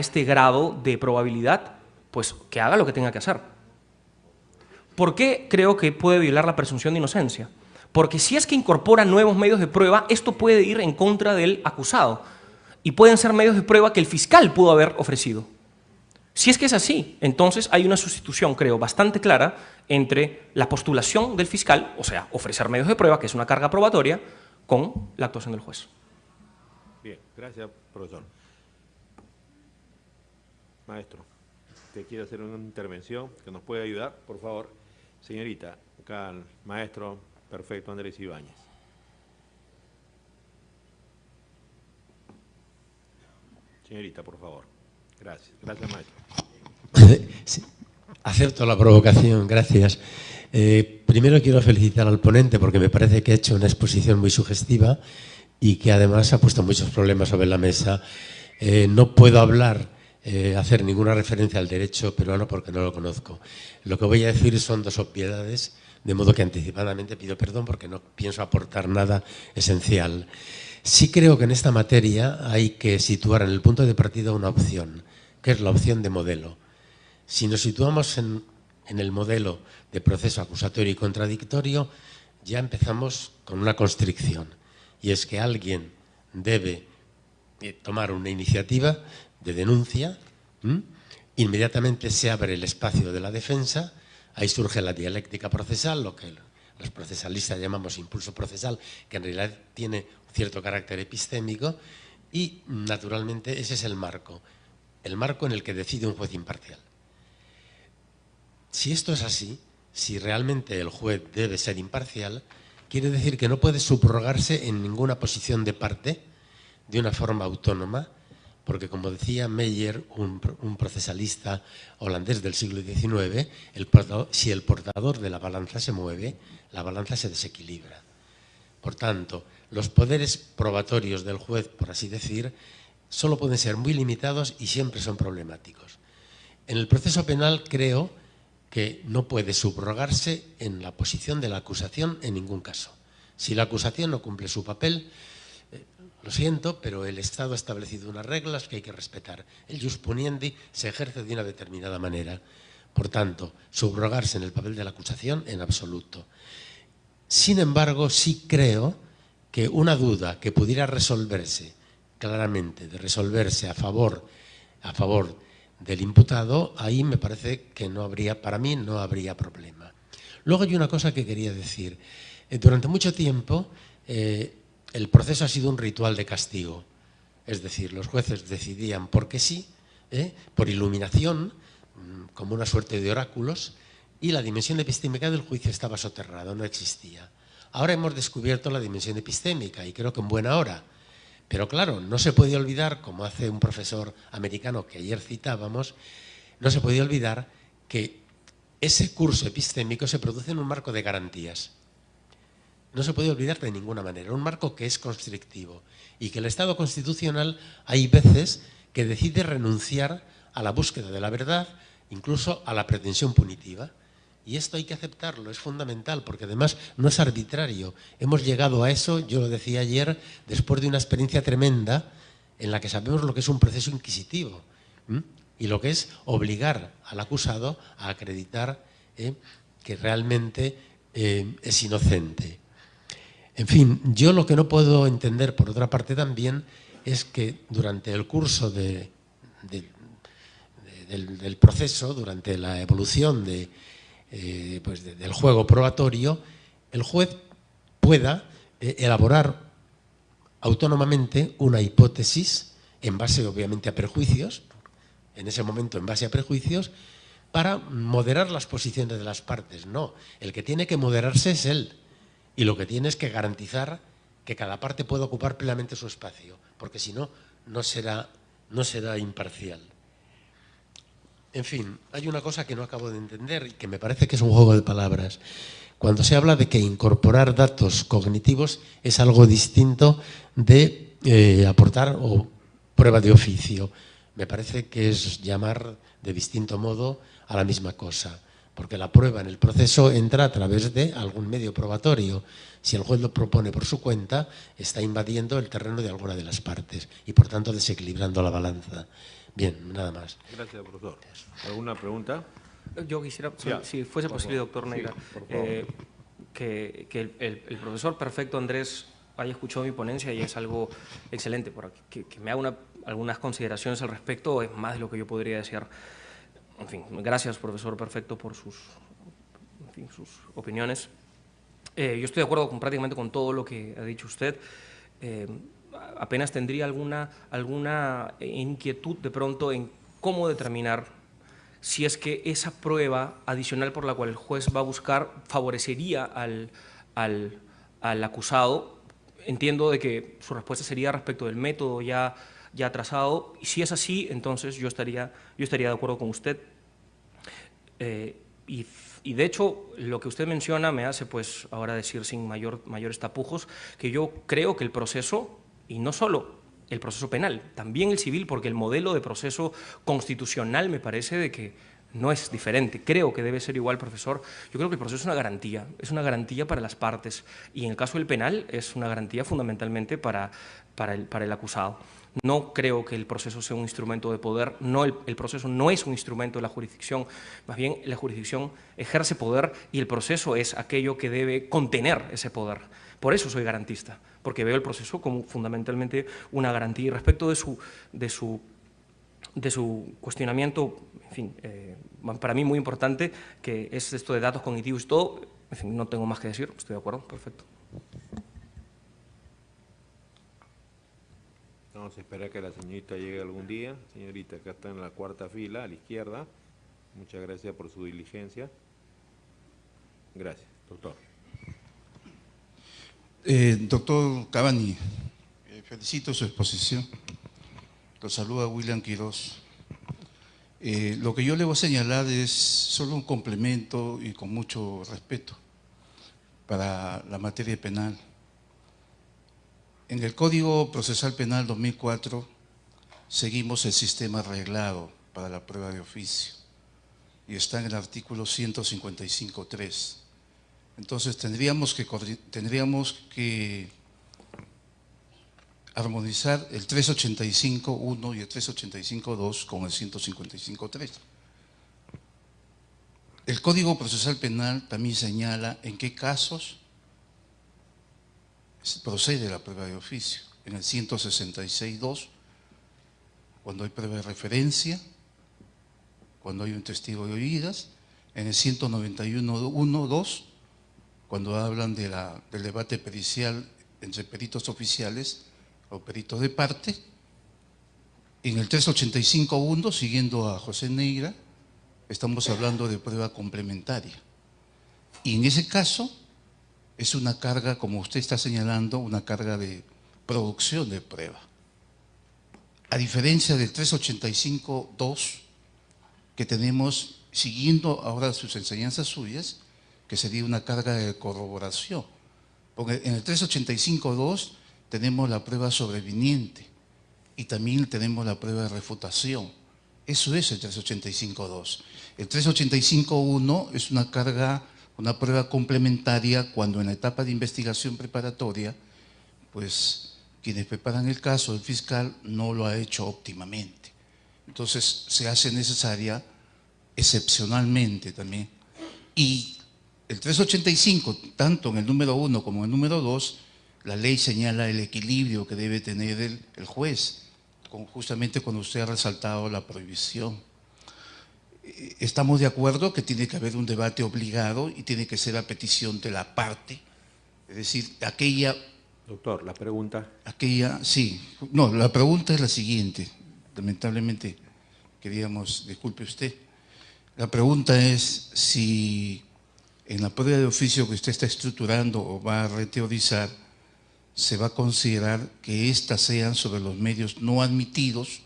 este grado de probabilidad, pues que haga lo que tenga que hacer. ¿Por qué creo que puede violar la presunción de inocencia? Porque si es que incorpora nuevos medios de prueba, esto puede ir en contra del acusado. Y pueden ser medios de prueba que el fiscal pudo haber ofrecido. Si es que es así, entonces hay una sustitución, creo, bastante clara entre la postulación del fiscal, o sea, ofrecer medios de prueba, que es una carga probatoria, con la actuación del juez. Gracias, profesor. Maestro, ¿usted quiere hacer una intervención que nos puede ayudar? Por favor. Señorita, acá el maestro perfecto Andrés Ibáñez. Señorita, por favor. Gracias. Gracias, maestro. Sí, acepto la provocación, gracias. Primero quiero felicitar al ponente porque me parece que ha hecho una exposición muy sugestiva y que además ha puesto muchos problemas sobre la mesa. No puedo hacer ninguna referencia al derecho peruano porque no lo conozco. Lo que voy a decir son dos obviedades, de modo que anticipadamente pido perdón porque no pienso aportar nada esencial. Sí creo que en esta materia hay que situar en el punto de partida una opción, que es la opción de modelo. Si nos situamos en el modelo de proceso acusatorio y contradictorio, ya empezamos con una constricción, y es que alguien debe tomar una iniciativa de denuncia, inmediatamente se abre el espacio de la defensa, ahí surge la dialéctica procesal, lo que los procesalistas llamamos impulso procesal, que en realidad tiene cierto carácter epistémico, y naturalmente ese es el marco en el que decide un juez imparcial. Si esto es así, si realmente el juez debe ser imparcial, quiere decir que no puede subrogarse en ninguna posición de parte de una forma autónoma, porque como decía Meyer, un procesalista holandés del siglo XIX, si el portador de la balanza se mueve, la balanza se desequilibra. Por tanto, los poderes probatorios del juez, por así decir, solo pueden ser muy limitados y siempre son problemáticos. En el proceso penal creo que no puede subrogarse en la posición de la acusación en ningún caso. Si la acusación no cumple su papel, lo siento, pero el Estado ha establecido unas reglas que hay que respetar. El jus puniendi se ejerce de una determinada manera. Por tanto, subrogarse en el papel de la acusación en absoluto. Sin embargo, sí creo que una duda que pudiera resolverse claramente, de resolverse a favor del imputado, ahí me parece que no habría, para mí no habría problema. Luego hay una cosa que quería decir. Durante mucho tiempo el proceso ha sido un ritual de castigo. Es decir, los jueces decidían porque sí, por iluminación, como una suerte de oráculos, y la dimensión epistémica del juicio estaba soterrada, no existía. Ahora hemos descubierto la dimensión epistémica y creo que en buena hora. Pero claro, no se puede olvidar, como hace un profesor americano que ayer citábamos, no se puede olvidar que ese curso epistémico se produce en un marco de garantías. No se puede olvidar de ninguna manera, un marco que es constrictivo y que el Estado constitucional hay veces que decide renunciar a la búsqueda de la verdad, incluso a la pretensión punitiva. Y esto hay que aceptarlo, es fundamental, porque además no es arbitrario. Hemos llegado a eso, yo lo decía ayer, después de una experiencia tremenda en la que sabemos lo que es un proceso inquisitivo y lo que es obligar al acusado a acreditar que realmente es inocente. En fin, yo lo que no puedo entender, por otra parte también, es que durante el curso del proceso, durante la evolución del juego probatorio, el juez pueda elaborar autónomamente una hipótesis en base obviamente a prejuicios, en ese momento en base a prejuicios, para moderar las posiciones de las partes. No, el que tiene que moderarse es él y lo que tiene es que garantizar que cada parte pueda ocupar plenamente su espacio, porque si no, no será imparcial. En fin, hay una cosa que no acabo de entender y que me parece que es un juego de palabras. Cuando se habla de que incorporar datos cognitivos es algo distinto de aportar o prueba de oficio. Me parece que es llamar de distinto modo a la misma cosa, porque la prueba en el proceso entra a través de algún medio probatorio. Si el juez lo propone por su cuenta, está invadiendo el terreno de alguna de las partes y por tanto desequilibrando la balanza. Bien, nada más. Gracias, profesor. ¿Alguna pregunta? Yo quisiera, Ya, si fuese posible, doctor Neira, sí, por favor. que el profesor perfecto Andrés haya escuchado mi ponencia y es algo excelente. Que me haga algunas consideraciones al respecto es más de lo que yo podría desear. En fin, gracias, profesor perfecto, por sus opiniones. Yo estoy de acuerdo prácticamente con todo lo que ha dicho usted. apenas tendría alguna inquietud de pronto en cómo determinar si es que esa prueba adicional por la cual el juez va a buscar favorecería al acusado. Entiendo de que su respuesta sería respecto del método ya trazado, y si es así, entonces yo estaría de acuerdo con usted. Y de hecho, lo que usted menciona me hace pues ahora decir sin mayores tapujos que yo creo que el proceso, y no solo el proceso penal, también el civil, porque el modelo de proceso constitucional me parece de que no es diferente. Creo que debe ser igual, profesor. Yo creo que el proceso es una garantía para las partes, y en el caso del penal es una garantía fundamentalmente para el acusado. No creo que el proceso sea un instrumento de poder, no, el proceso no es un instrumento de la jurisdicción, más bien la jurisdicción ejerce poder y el proceso es aquello que debe contener ese poder. Por eso soy garantista, porque veo el proceso como fundamentalmente una garantía. Y respecto de su cuestionamiento, en fin, para mí muy importante, que es esto de datos cognitivos y todo, en fin, no tengo más que decir, estoy de acuerdo, perfecto. Vamos a esperar que la señorita llegue algún día. Señorita, acá está en la cuarta fila, a la izquierda. Muchas gracias por su diligencia. Gracias, doctor. Doctor Cavani, felicito su exposición. Lo saluda William Quiroz. Lo que yo le voy a señalar es solo un complemento y con mucho respeto para la materia penal. En el Código Procesal Penal 2004 seguimos el sistema arreglado para la prueba de oficio y está en el artículo 155.3. Entonces tendríamos que armonizar el 385.1 y el 385.2 con el 155.3. El Código Procesal Penal también señala en qué casos procede la prueba de oficio. En el 166.2, cuando hay prueba de referencia, cuando hay un testigo de oídas. En el 191.1.2, cuando hablan del debate pericial entre peritos oficiales o peritos de parte. En el 385.1, siguiendo a José Neira, estamos hablando de prueba complementaria. Y en ese caso es una carga, como usted está señalando, una carga de producción de prueba. A diferencia del 385.2 que tenemos, siguiendo ahora sus enseñanzas suyas, que sería una carga de corroboración. Porque en el 385.2 tenemos la prueba sobreviniente y también tenemos la prueba de refutación. Eso es el 385.2. El 385.1 es una carga, una prueba complementaria cuando en la etapa de investigación preparatoria, pues quienes preparan el caso, el fiscal, no lo ha hecho óptimamente. Entonces se hace necesaria excepcionalmente también. Y el 385, tanto en el número 1 como en el número 2, la ley señala el equilibrio que debe tener el juez, justamente cuando usted ha resaltado la prohibición. Estamos de acuerdo que tiene que haber un debate obligado y tiene que ser a petición de la parte, es decir, aquella… Doctor, la pregunta. Sí. No, la pregunta es la siguiente. Lamentablemente, queríamos, disculpe usted. La pregunta es si en la prueba de oficio que usted está estructurando o va a reteorizar, se va a considerar que éstas sean sobre los medios no admitidos,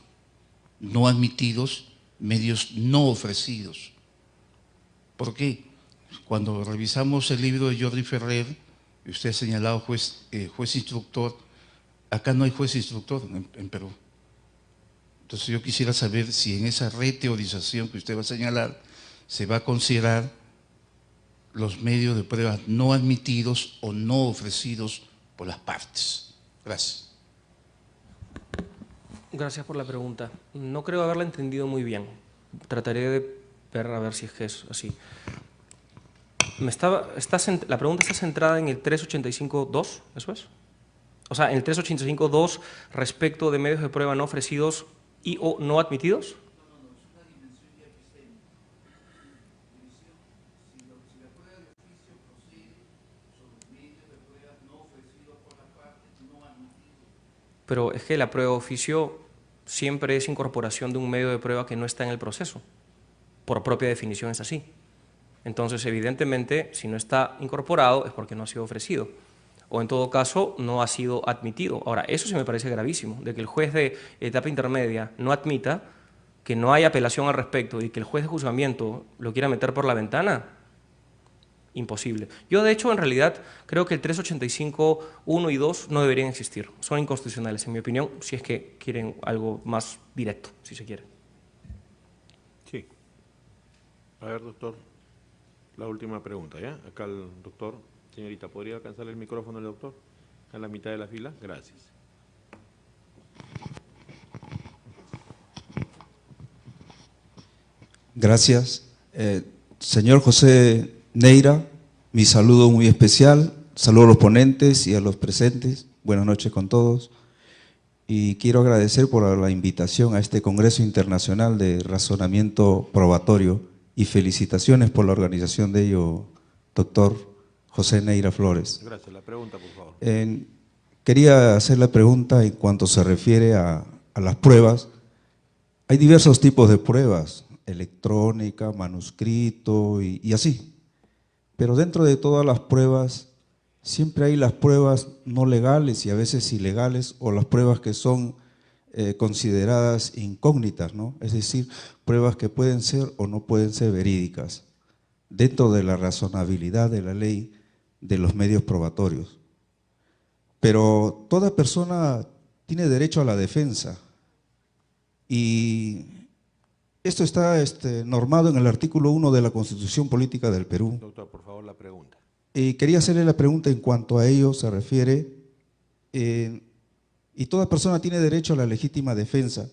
medios no ofrecidos. ¿Por qué? Cuando revisamos el libro de Jordi Ferrer, y usted ha señalado juez instructor, acá no hay juez instructor en Perú. Entonces yo quisiera saber si en esa reteorización que usted va a señalar se va a considerar los medios de prueba no admitidos o no ofrecidos por las partes. Gracias. Gracias por la pregunta. No creo haberla entendido muy bien. Trataré de ver a ver si es que es así. La pregunta está centrada en el 385.2, ¿eso es? O sea, en el 385.2 respecto de medios de prueba no ofrecidos y o no admitidos. Pero es que la prueba de oficio siempre es incorporación de un medio de prueba que no está en el proceso. Por propia definición es así. Entonces, evidentemente, si no está incorporado es porque no ha sido ofrecido. O en todo caso, no ha sido admitido. Ahora, eso sí me parece gravísimo, de que el juez de etapa intermedia no admita, que no hay apelación al respecto y que el juez de juzgamiento lo quiera meter por la ventana, imposible. Yo, de hecho, en realidad, creo que el 385.1 y 2 no deberían existir. Son inconstitucionales, en mi opinión, si es que quieren algo más directo, si se quiere. Sí. A ver, doctor, la última pregunta, ¿ya? Acá el doctor. Señorita, ¿podría alcanzar el micrófono del doctor? A la mitad de la fila. Gracias. Gracias. Señor José Neira, mi saludo muy especial. Saludo a los ponentes y a los presentes. Buenas noches con todos. Y quiero agradecer por la invitación a este Congreso Internacional de Razonamiento Probatorio y felicitaciones por la organización de ello, doctor José Neira Flores. Gracias. La pregunta, por favor. Quería hacer la pregunta en cuanto se refiere a las pruebas. Hay diversos tipos de pruebas, electrónica, manuscrito y así. Pero dentro de todas las pruebas, siempre hay las pruebas no legales y a veces ilegales, o las pruebas que son consideradas incógnitas, ¿no? Es decir, pruebas que pueden ser o no pueden ser verídicas, dentro de la razonabilidad de la ley de los medios probatorios. Pero toda persona tiene derecho a la defensa y esto está normado en el artículo 1 de la Constitución Política del Perú. Doctor, por favor, la pregunta. Y quería hacerle la pregunta en cuanto a ello se refiere, y toda persona tiene derecho a la legítima defensa.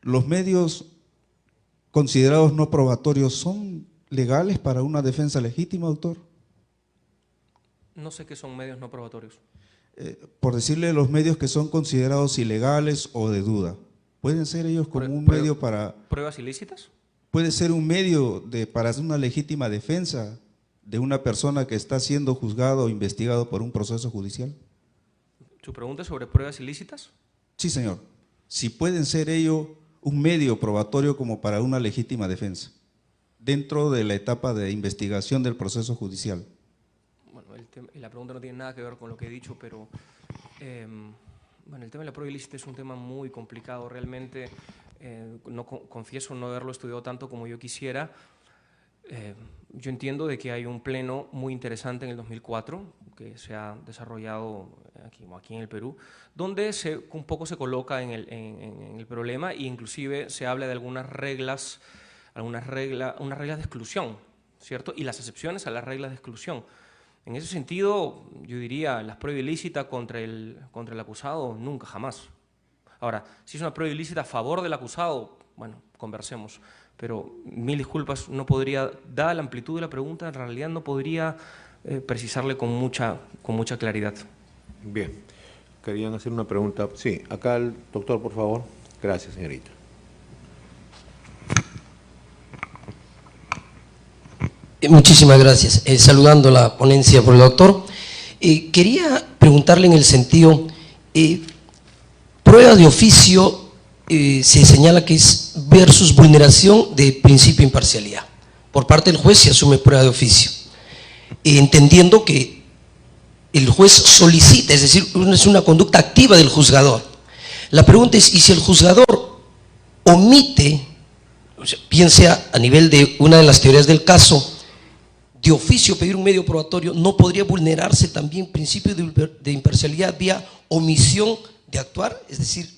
¿Los medios considerados no probatorios son legales para una defensa legítima, doctor? No sé qué son medios no probatorios. Por decirle, los medios que son considerados ilegales o de duda, ¿pueden ser ellos como un medio para… ¿Pruebas ilícitas? ¿Puede ser un medio para hacer una legítima defensa de una persona que está siendo juzgado o investigado por un proceso judicial? ¿Su pregunta es sobre pruebas ilícitas? Sí, señor. Si pueden ser ellos un medio probatorio como para una legítima defensa, dentro de la etapa de investigación del proceso judicial. Bueno, la pregunta no tiene nada que ver con lo que he dicho, pero bueno, el tema de la prueba ilícita es un tema muy complicado. Realmente, confieso no haberlo estudiado tanto como yo quisiera. Yo entiendo de que hay un pleno muy interesante en el 2004 que se ha desarrollado aquí en el Perú, donde un poco se coloca en el problema e inclusive se habla de unas reglas de exclusión, ¿cierto? Y las excepciones a las reglas de exclusión. En ese sentido, yo diría, las pruebas ilícitas contra el acusado, nunca, jamás. Ahora, si es una prueba ilícita a favor del acusado, bueno, conversemos. Pero, mil disculpas, no podría, dada la amplitud de la pregunta, en realidad no podría precisarle con mucha claridad. Bien. Querían hacer una pregunta. Sí, acá el doctor, por favor. Gracias, señorita. Muchísimas gracias. Saludando la ponencia por el doctor, quería preguntarle en el sentido, prueba de oficio se señala que es versus vulneración de principio de imparcialidad. Por parte del juez se asume prueba de oficio, entendiendo que el juez solicita, es decir, es una conducta activa del juzgador. La pregunta es, ¿y si el juzgador omite, o sea, piense a nivel de una de las teorías del caso, de oficio pedir un medio probatorio, no podría vulnerarse también principio de imparcialidad vía omisión de actuar? Es decir,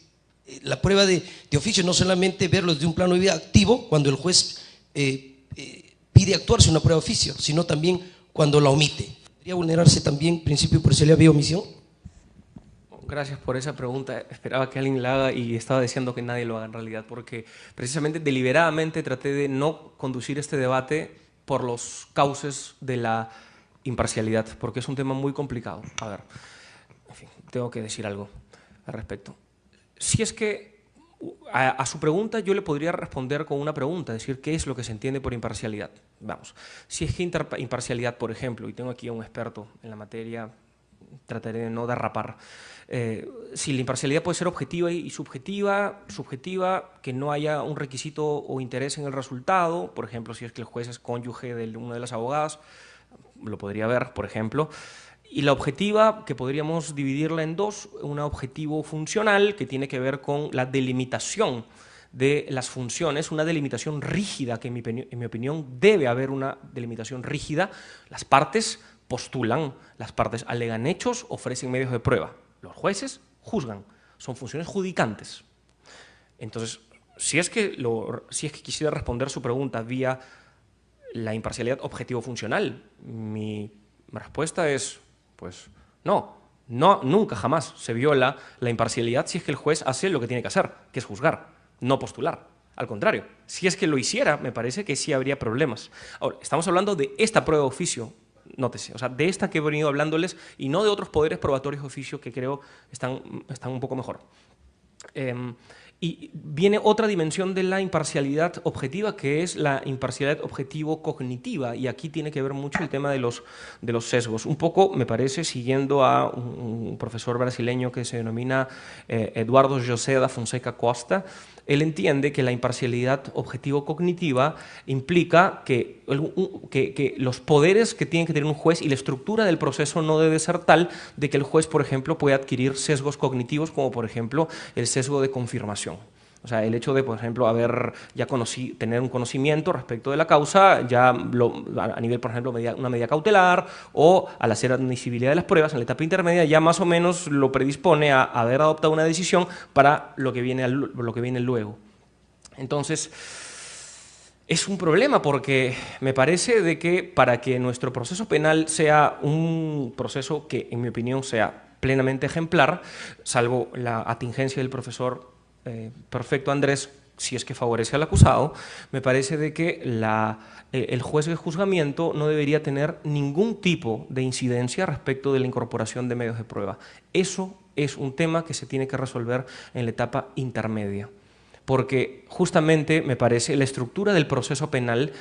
la prueba de oficio no solamente verlo desde un plano de vida activo, cuando el juez pide actuarse una prueba de oficio, sino también cuando la omite. ¿Podría vulnerarse también principio de imparcialidad vía omisión? Gracias por esa pregunta. Esperaba que alguien la haga y estaba deseando que nadie lo haga en realidad, porque precisamente deliberadamente traté de no conducir este debate por los cauces de la imparcialidad, porque es un tema muy complicado. A ver, en fin, tengo que decir algo al respecto. Si es que a su pregunta yo le podría responder con una pregunta, decir qué es lo que se entiende por imparcialidad. Vamos, si es que imparcialidad, por ejemplo, y tengo aquí a un experto en la materia, trataré de no derrapar. Si la imparcialidad puede ser objetiva y subjetiva, que no haya un requisito o interés en el resultado, por ejemplo, si es que el juez es cónyuge de una de las abogadas, lo podría ver, por ejemplo. Y la objetiva, que podríamos dividirla en dos, una objetivo funcional, que tiene que ver con la delimitación de las funciones, una delimitación rígida, que en mi opinión debe haber una delimitación rígida. Las partes postulan, las partes alegan hechos, ofrecen medios de prueba. Los jueces juzgan, son funciones judicantes. Entonces, si es que quisiera responder su pregunta vía la imparcialidad objetivo-funcional, mi respuesta es, pues, no, nunca jamás se viola la imparcialidad si es que el juez hace lo que tiene que hacer, que es juzgar, no postular. Al contrario, si es que lo hiciera, me parece que sí habría problemas. Ahora, estamos hablando de esta prueba de oficio, nótese, o sea, de esta que he venido hablándoles y no de otros poderes probatorios de oficio que creo están un poco mejor. Y viene otra dimensión de la imparcialidad objetiva, que es la imparcialidad objetivo-cognitiva, y aquí tiene que ver mucho el tema de los sesgos. Un poco, me parece, siguiendo a un profesor brasileño que se denomina Eduardo José da Fonseca Costa, él entiende que la imparcialidad objetivo-cognitiva implica que los poderes que tiene que tener un juez y la estructura del proceso no debe ser tal de que el juez, por ejemplo, pueda adquirir sesgos cognitivos, como por ejemplo el sesgo de confirmación. O sea, el hecho de, por ejemplo, tener un conocimiento respecto de la causa, ya a nivel, por ejemplo, una medida cautelar, o al hacer admisibilidad de las pruebas en la etapa intermedia, ya más o menos lo predispone a haber adoptado una decisión para lo que viene luego. Entonces, es un problema porque me parece de que para que nuestro proceso penal sea un proceso que, en mi opinión, sea plenamente ejemplar, salvo la atingencia del profesor perfecto Andrés, si es que favorece al acusado, me parece de que el juez de juzgamiento no debería tener ningún tipo de incidencia respecto de la incorporación de medios de prueba. Eso es un tema que se tiene que resolver en la etapa intermedia, porque justamente me parece la estructura del proceso penal,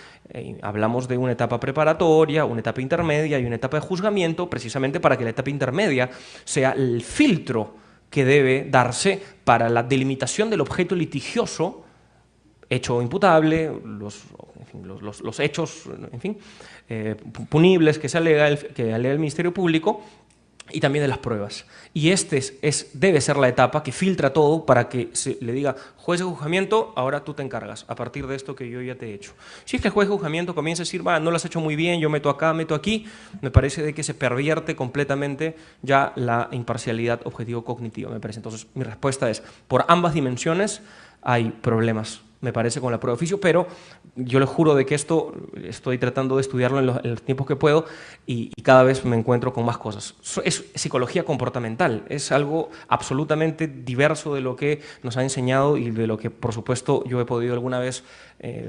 hablamos de una etapa preparatoria, una etapa intermedia y una etapa de juzgamiento, precisamente para que la etapa intermedia sea el filtro que debe darse para la delimitación del objeto litigioso, hecho imputable, los hechos, en fin, punibles que alega el Ministerio Público, y también de las pruebas. Y debe ser la etapa que filtra todo para que se le diga, juez de juzgamiento, ahora tú te encargas, a partir de esto que yo ya te he hecho. Si es que el juez de juzgamiento comienza a decir, no lo has hecho muy bien, yo meto acá, meto aquí, me parece de que se pervierte completamente ya la imparcialidad objetivo-cognitiva, me parece. Entonces, mi respuesta es, por ambas dimensiones hay problemas, me parece, con la prueba de oficio, pero yo les juro de que esto estoy tratando de estudiarlo en los tiempos que puedo y cada vez me encuentro con más cosas. Es psicología comportamental, es algo absolutamente diverso de lo que nos ha enseñado y de lo que, por supuesto, yo he podido alguna vez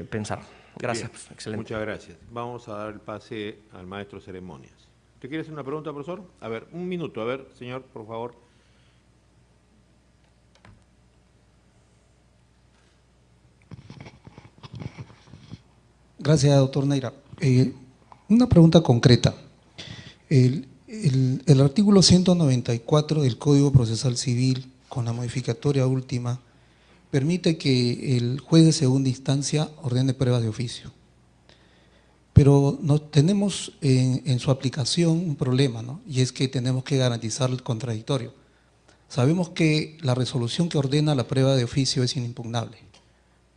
pensar. Gracias. Bien, excelente. Muchas gracias. Vamos a dar el pase al maestro de ceremonias. ¿Usted quiere hacer una pregunta, profesor? A ver, un minuto. A ver, señor, por favor. Gracias, doctor Neira. Una pregunta concreta. El artículo 194 del Código Procesal Civil, con la modificatoria última, permite que el juez de segunda instancia ordene pruebas de oficio. Pero tenemos en su aplicación un problema, ¿no? Y es que tenemos que garantizar el contradictorio. Sabemos que la resolución que ordena la prueba de oficio es inimpugnable,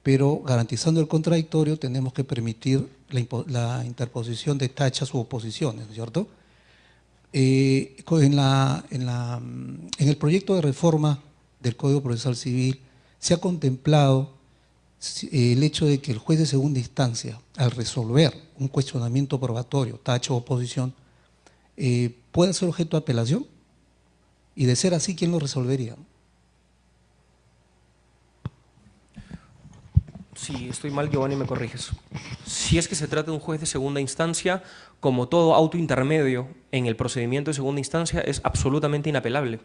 pero garantizando el contradictorio tenemos que permitir la interposición de tachas u oposiciones, ¿no es cierto? En el proyecto de reforma del Código Procesal Civil se ha contemplado el hecho de que el juez de segunda instancia, al resolver un cuestionamiento probatorio, tacha o oposición, pueda ser objeto de apelación, y de ser así, ¿quién lo resolvería? Si estoy mal, Giovanni, me corriges. Si es que se trata de un juez de segunda instancia, como todo auto intermedio en el procedimiento de segunda instancia, es absolutamente inapelable.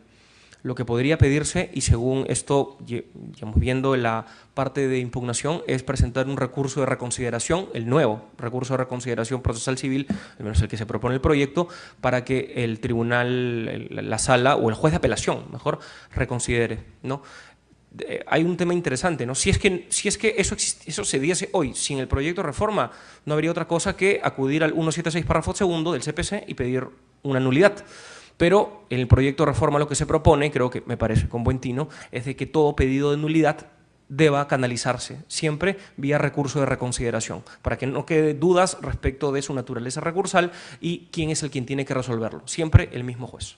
lo que podría pedirse, y según esto, digamos, viendo la parte de impugnación, es presentar un recurso de reconsideración, el nuevo recurso de reconsideración procesal civil, al menos el que se propone el proyecto, para que el tribunal, la sala o el juez de apelación, mejor, reconsidere, ¿no? Hay un tema interesante, ¿no? Si es que eso se diese hoy sin el proyecto de reforma, no habría otra cosa que acudir al 176 párrafo segundo del CPC y pedir una nulidad. Pero en el proyecto de reforma lo que se propone, creo que me parece con buen tino, es de que todo pedido de nulidad deba canalizarse siempre vía recurso de reconsideración, para que no quede dudas respecto de su naturaleza recursal y quién es el quien tiene que resolverlo. Siempre el mismo juez.